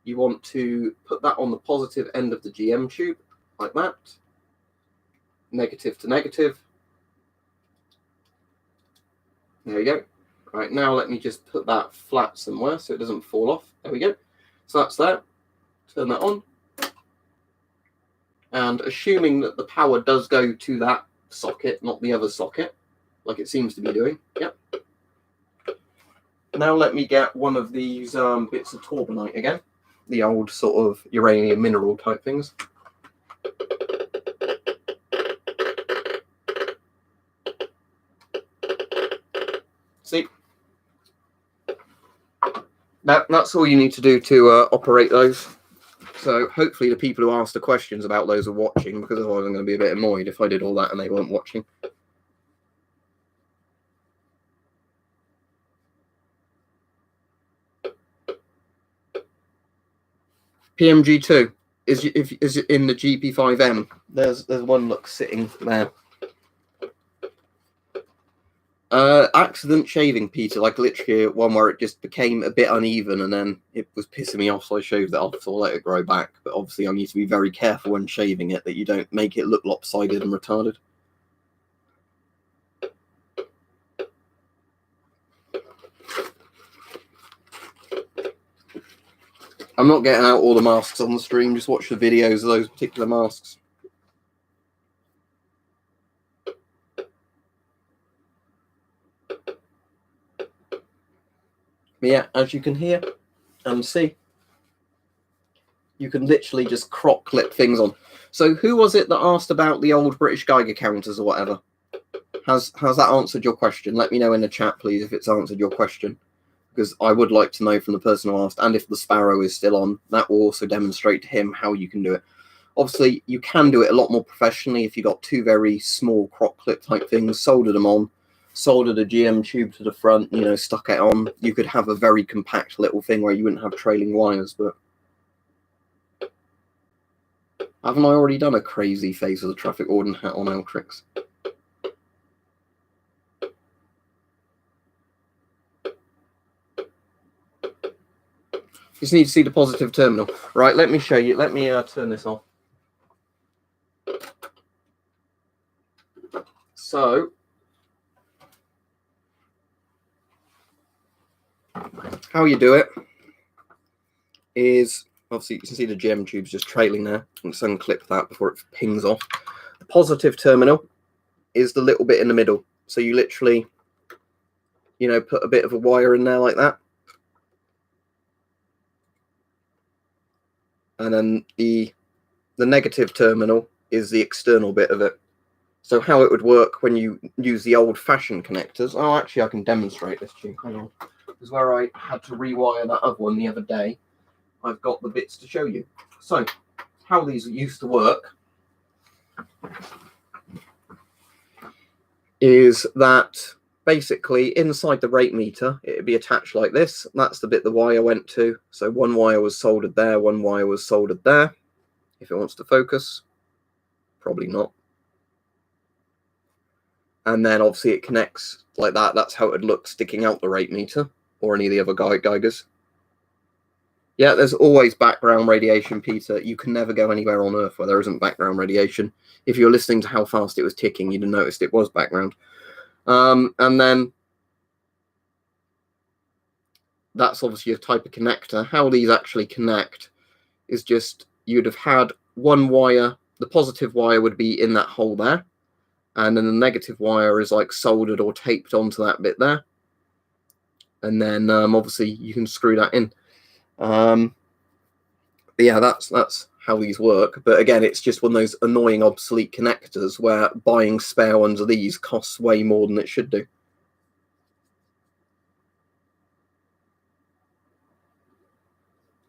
You want to put that on the positive end of the GM tube, like that. Negative to negative. There we go. Right, now let me just put that flat somewhere so it doesn't fall off. There we go. So that's that. Turn that on. And assuming that the power does go to that socket, not the other socket, like it seems to be doing. Yep. Now let me get one of these bits of torbanite again, the old sort of uranium mineral type things. See, that's all you need to do to operate those. So hopefully the people who asked the questions about those are watching, because otherwise I'm going to be a bit annoyed if I did all that and they weren't watching. PMG2 is in the GP5M. There's one look sitting there. Accident shaving, Peter, like literally one where it just became a bit uneven and then it was pissing me off, so I shaved it off, so I let it grow back. But obviously I need to be very careful when shaving it that you don't make it look lopsided and retarded. I'm not getting out all the masks on the stream, just watch the videos of those particular masks. But yeah, as you can hear and see, you can literally just crop clip things on. So who was it that asked about the old British Geiger counters or whatever? Has that answered your question? Let me know in the chat, please, if it's answered your question, because I would like to know from the person who asked, and if the Sparrow is still on, that will also demonstrate to him how you can do it. Obviously, you can do it a lot more professionally if you got two very small crop clip type things, solder them on, soldered a GM tube to the front, you know, stuck it on. You could have a very compact little thing where you wouldn't have trailing wires, but haven't I already done a crazy face of the traffic warden hat on Altrix? Just need to see the positive terminal. Right, let me show you. Let me turn this off. So, how you do it is, obviously you can see the GM tube's just trailing there. I'm just unclip that before it pings off. The positive terminal is the little bit in the middle. So you literally, you know, put a bit of a wire in there like that. And then the negative terminal is the external bit of it. So how it would work when you use the old-fashioned connectors. Oh, actually, I can demonstrate this to you. Hang on. Because where I had to rewire that other one the other day, I've got the bits to show you. So how these used to work is that basically inside the rate meter, it would be attached like this. That's the bit the wire went to. So one wire was soldered there, one wire was soldered there. If it wants to focus, probably not. And then obviously it connects like that. That's how it would look sticking out the rate meter or any of the other Geigers. Yeah, there's always background radiation, Peter. You can never go anywhere on Earth where there isn't background radiation. If you're listening to how fast it was ticking, you'd have noticed it was background. And then that's obviously a type of connector. How these actually connect is just you'd have had one wire. The positive wire would be in that hole there. And then the negative wire is like soldered or taped onto that bit there. And then obviously you can screw that in. But yeah, that's how these work. But again, it's just one of those annoying obsolete connectors where buying spare ones of these costs way more than it should do.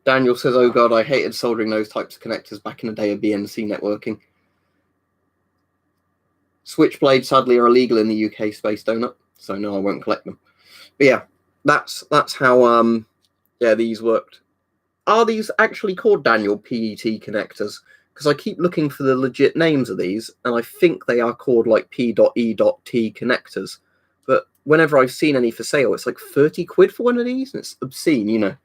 Daniel says, oh God, I hated soldering those types of connectors back in the day of BNC networking. Switchblades, sadly, are illegal in the UK, Space Donut, so no, I won't collect them. But yeah, that's how yeah, these worked. Are these actually called, Daniel, PET connectors? Because I keep looking for the legit names of these, and I think they are called like P.E.T connectors. But whenever I've seen any for sale, it's like 30 quid for one of these, and it's obscene, you know.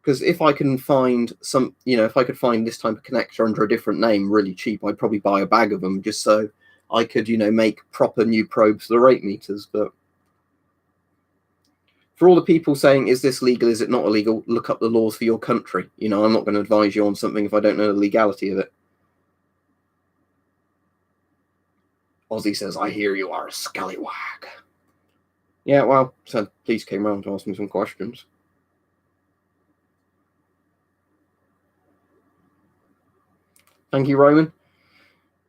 Because if I can find some, you know, if I could find this type of connector under a different name really cheap, I'd probably buy a bag of them just so I could, you know, make proper new probes for the rate meters. But for all the people saying, is this legal, is it not illegal, look up the laws for your country. You know, I'm not going to advise you on something if I don't know the legality of it. Ozzy says, I hear you are a scallywag. Yeah, well, so police came round to ask me some questions. Thank you, Roman.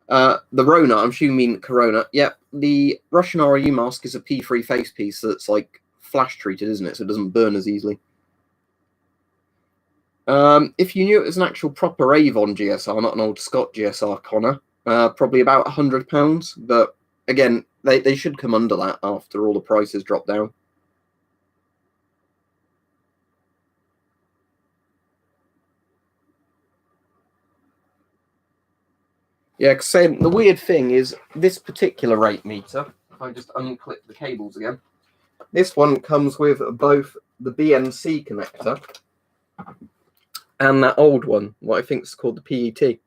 The Rona, I'm assuming you mean Corona. Yeah, the Russian RU mask is a P3 face piece that's like flash treated, isn't it? So it doesn't burn as easily. If you knew it was an actual proper Avon GSR, not an old Scott GSR, Connor, probably about £100. But again, they should come under that after all the prices drop down. Yeah, because the weird thing is this particular rate meter, if I just unclip the cables again, this one comes with both the BNC connector and that old one, what I think is called the PET.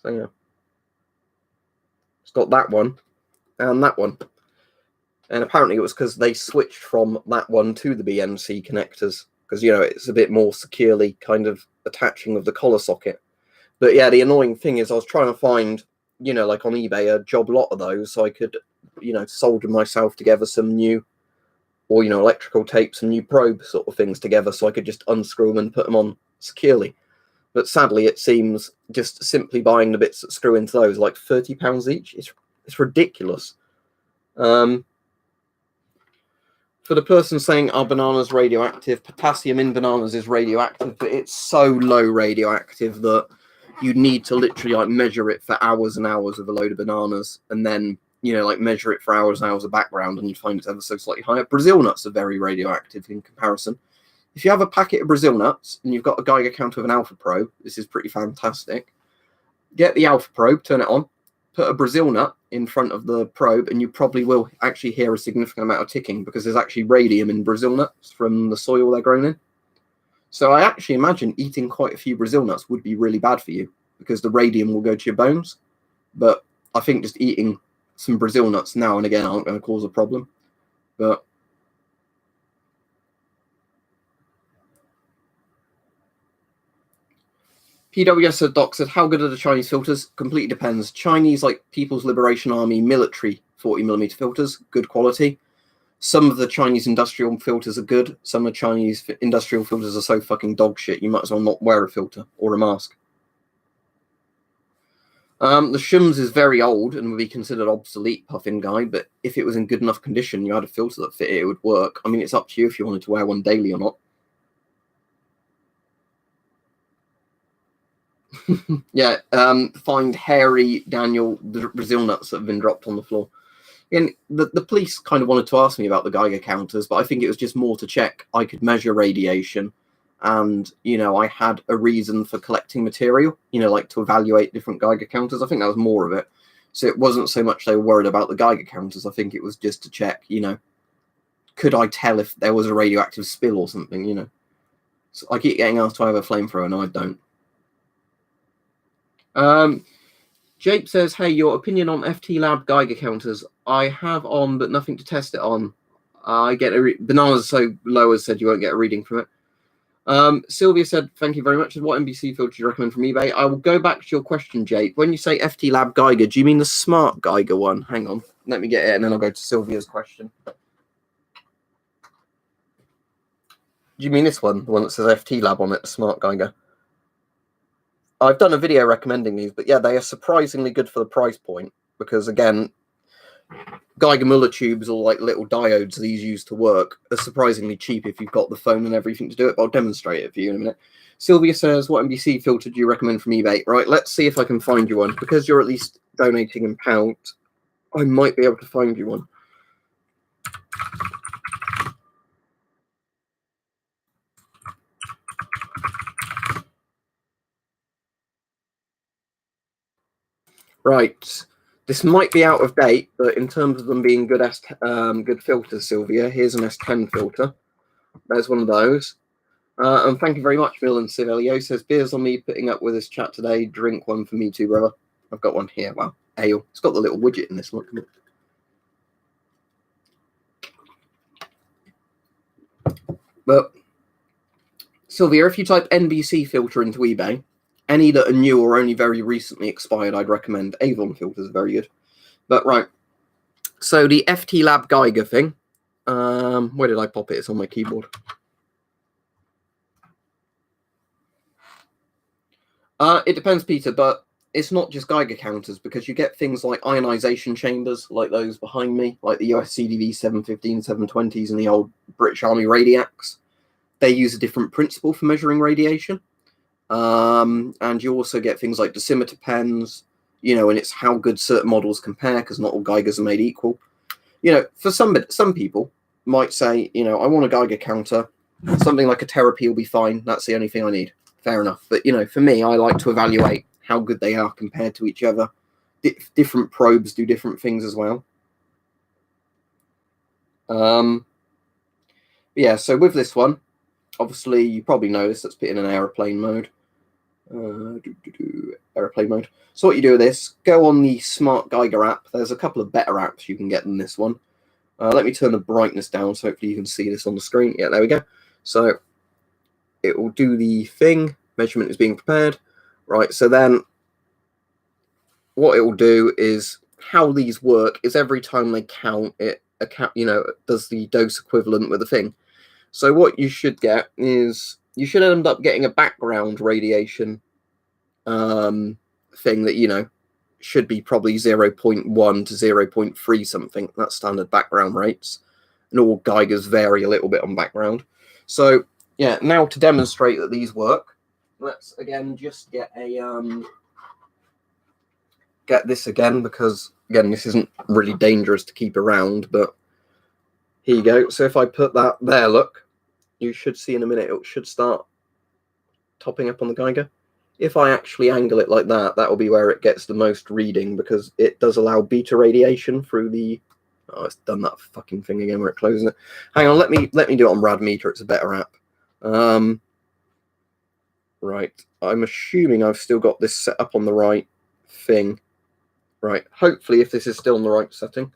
So yeah, it's got that one and that one. And apparently it was because they switched from that one to the BNC connectors, because, you know, it's a bit more securely kind of attaching of the collar socket. But yeah, the annoying thing is I was trying to find, you know, like on eBay, a job lot of those so I could, you know, solder myself together some new, or, you know, electrical tape, some new probe sort of things together so I could just unscrew them and put them on securely. But sadly, it seems just simply buying the bits that screw into those, like £30 each. It's ridiculous. For the person saying, are bananas radioactive? Potassium in bananas is radioactive, but it's so low radioactive that you need to literally like measure it for hours and hours with a load of bananas, and then, you know, like measure it for hours and hours of background, and you find it's ever so slightly higher. Brazil nuts are very radioactive in comparison. If you have a packet of Brazil nuts and you've got a Geiger counter with an alpha probe, this is pretty fantastic. Get the alpha probe, turn it on, put a Brazil nut in front of the probe, and you probably will actually hear a significant amount of ticking because there's actually radium in Brazil nuts from the soil they're grown in. So I actually imagine eating quite a few Brazil nuts would be really bad for you because the radium will go to your bones. But I think just eating some Brazil nuts now and again aren't going to cause a problem. But PWS Doc said, how good are the Chinese filters? Completely depends. Chinese, like People's Liberation Army military 40mm filters, good quality. Some of the Chinese industrial filters are good. Some of the Chinese industrial filters are so fucking dog shit, you might as well not wear a filter or a mask. The Shums is very old and would be considered obsolete, Puffin Guy, but if it was in good enough condition, you had a filter that fit it, it would work. I mean, it's up to you if you wanted to wear one daily or not. Yeah, find hairy Daniel Brazil nuts that have been dropped on the floor. And the police kind of wanted to ask me about the Geiger counters, but I think it was just more to check I could measure radiation, and, you know, I had a reason for collecting material, you know, like to evaluate different Geiger counters. I think that was more of it. So it wasn't so much they were worried about the Geiger counters. I think it was just to check, you know, could I tell if there was a radioactive spill or something, you know. So I keep getting asked to have a flamethrower, and I don't. Jape says, hey, your opinion on FT Lab Geiger counters? I have on, but nothing to test it on. I get bananas are so low, as said, you won't get a reading from it. Sylvia said, thank you very much. What NBC filter do you recommend from eBay? I will go back to your question, Jape. When you say FT Lab Geiger, do you mean the smart Geiger one? Hang on, let me get it, and then I'll go to Sylvia's question. Do you mean this one, the one that says FT Lab on it, the smart Geiger? I've done a video recommending these, but yeah, they are surprisingly good for the price point because, again, Geiger Muller tubes or like little diodes these use to work are surprisingly cheap if you've got the phone and everything to do it. But I'll demonstrate it for you in a minute. Sylvia says, what NBC filter do you recommend from eBay? Right, let's see if I can find you one. Because you're at least donating in pounds, I might be able to find you one. Right, this might be out of date, but in terms of them being good good filters, Sylvia, here's an S10 filter. There's one of those. And thank you very much, Milan Civelio says, beers on me putting up with this chat today. Drink one for me too, brother. I've got one here. Wow, ale. It's got the little widget in this. Look. But Sylvia, if you type NBC filter into eBay, any that are new or only very recently expired, I'd recommend. Avon filters are very good. But right, so the FT Lab Geiger thing. Where did I pop it? It's on my keyboard. It depends, Peter, but it's not just Geiger counters, because you get things like ionization chambers, like those behind me, like the US CDV 715, 720s, and the old British Army Radiacs. they use a different principle for measuring radiation. And you also get things like dosimeter pens, you know, and it's how good certain models compare, because not all Geigers are made equal. You know, for some people might say, you know, I want a Geiger counter, something like a therapy will be fine. That's the only thing I need. Fair enough. But, you know, for me, I like to evaluate how good they are compared to each other. Different probes do different things as well. Yeah, so with this one, obviously, you probably noticed that's put in an aeroplane mode. Aeroplane mode. So what you do with this, go on the Smart Geiger app. There's a couple of better apps you can get than this one. Let me turn the brightness down so hopefully you can see this on the screen. Yeah, there we go. So it will do the thing. Measurement is being prepared. Right, so then what it will do is, how these work is every time they count it, you know, does the dose equivalent with the thing. So what you should get is, you should end up getting a background radiation thing that, you know, should be probably 0.1 to 0.3 something. That's standard background rates. And all Geigers vary a little bit on background. So, yeah, now to demonstrate that these work, let's again just get a get this again, because again, this isn't really dangerous to keep around, but here you go. So if I put that there, look, you should see in a minute it should start topping up on the Geiger. If I actually angle it like that, that will be where it gets the most reading, because it does allow beta radiation through the... Oh, it's done that fucking thing again where it closes it. Hang on, let me do it on Radmeter. It's a better app. Right, I'm assuming I've still got this set up on the right thing. Right, hopefully if this is still in the right setting.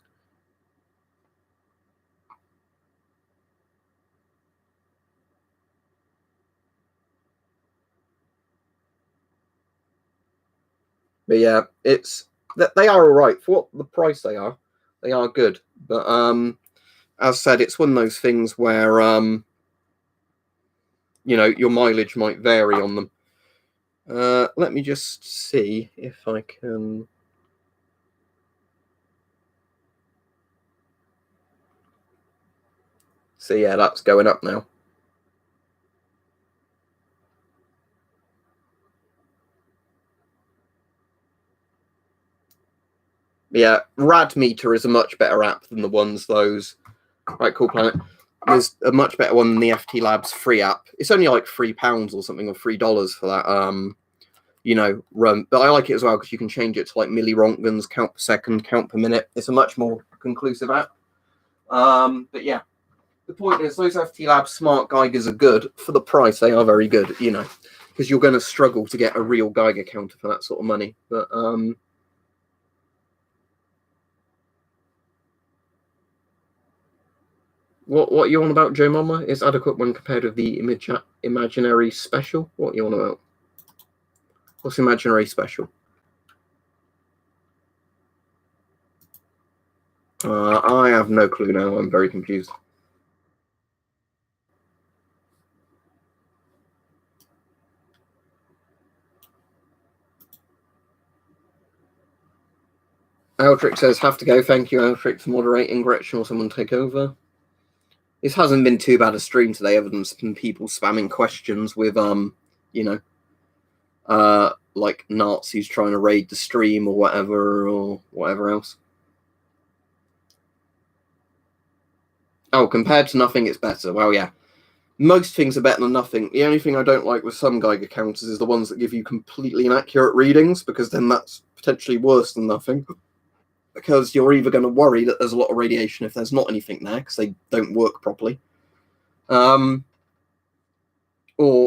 But yeah, it's that they are all right for what the price they are. They are good, but as said, it's one of those things where you know, your mileage might vary on them. Let me just see if I can. So yeah, that's going up now. Yeah, Radmeter is a much better app than the ones those. Right, Cool Planet. There's a much better one than the FT Labs free app. It's only like £3 or something, or $3 for that. You know, run. But I like it as well because you can change it to like millirontgens, count per second, count per minute. It's a much more conclusive app. But yeah, the point is, those FT Labs Smart Geigers are good for the price. They are very good, you know, because you're going to struggle to get a real Geiger counter for that sort of money. But what are you on about, Joe Mama? Is adequate when compared with the imaginary special? What are you on about? What's imaginary special? I have no clue now. I'm very confused. Altric says, have to go. Thank you, Altric, for moderating. Gretchen or someone take over. This hasn't been too bad a stream today, other than some people spamming questions with, you know, like Nazis trying to raid the stream or whatever else. Oh, compared to nothing, it's better. Well, yeah. Most things are better than nothing. The only thing I don't like with some Geiger counters is the ones that give you completely inaccurate readings, because then that's potentially worse than nothing. Because you're either going to worry that there's a lot of radiation if there's not anything there, because they don't work properly. Or,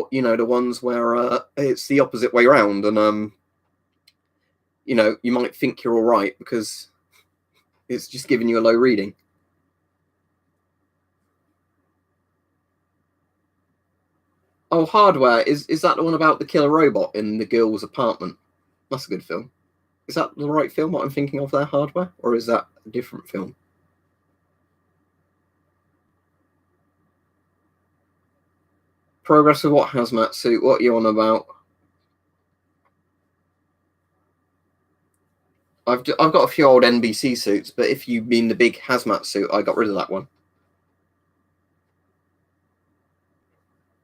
you know, the ones where it's the opposite way around, and, you know, you might think you're all right because it's just giving you a low reading. Oh, Hardware, is that the one about the killer robot in the girl's apartment? That's a good film. Is that the right film, what I'm thinking of there, Hardware? Or is that a different film? Progress of what hazmat suit? What are you on about? I've got a few old NBC suits, but if you mean the big hazmat suit, I got rid of that one.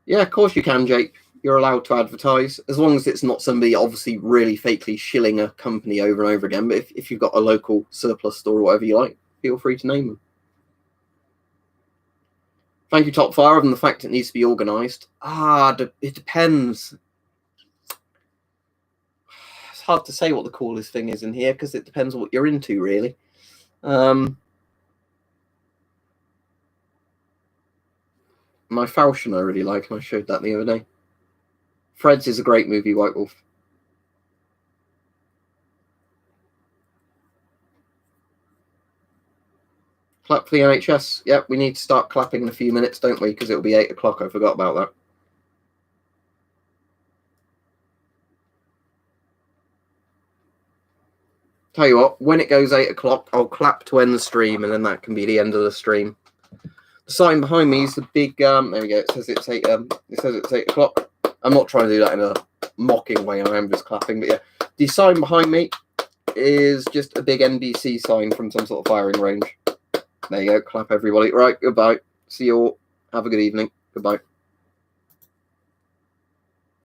Yeah, of course you can, Jake. You're allowed to advertise, as long as it's not somebody obviously really fakely shilling a company over and over again. But if you've got a local surplus store or whatever you like, feel free to name them. Thank you, Topfire, on the fact it needs to be organised. It depends. It's hard to say what the coolest thing is in here because it depends on what you're into, really. My Falchion I really like, and I showed that the other day. Fred's is a great movie, White Wolf. Clap for the NHS. Yep, we need to start clapping in a few minutes, don't we? Because it'll be 8 o'clock. I forgot about that. Tell you what, when it goes 8 o'clock, I'll clap to end the stream, and then that can be the end of the stream. The sign behind me is the big. There we go. It says it's 8. It says it's 8 o'clock. I'm not trying to do that in a mocking way. I am just clapping. But yeah, the sign behind me is just a big NBC sign from some sort of firing range. There you go. Clap, everybody. Right. Goodbye. See you all. Have a good evening. Goodbye.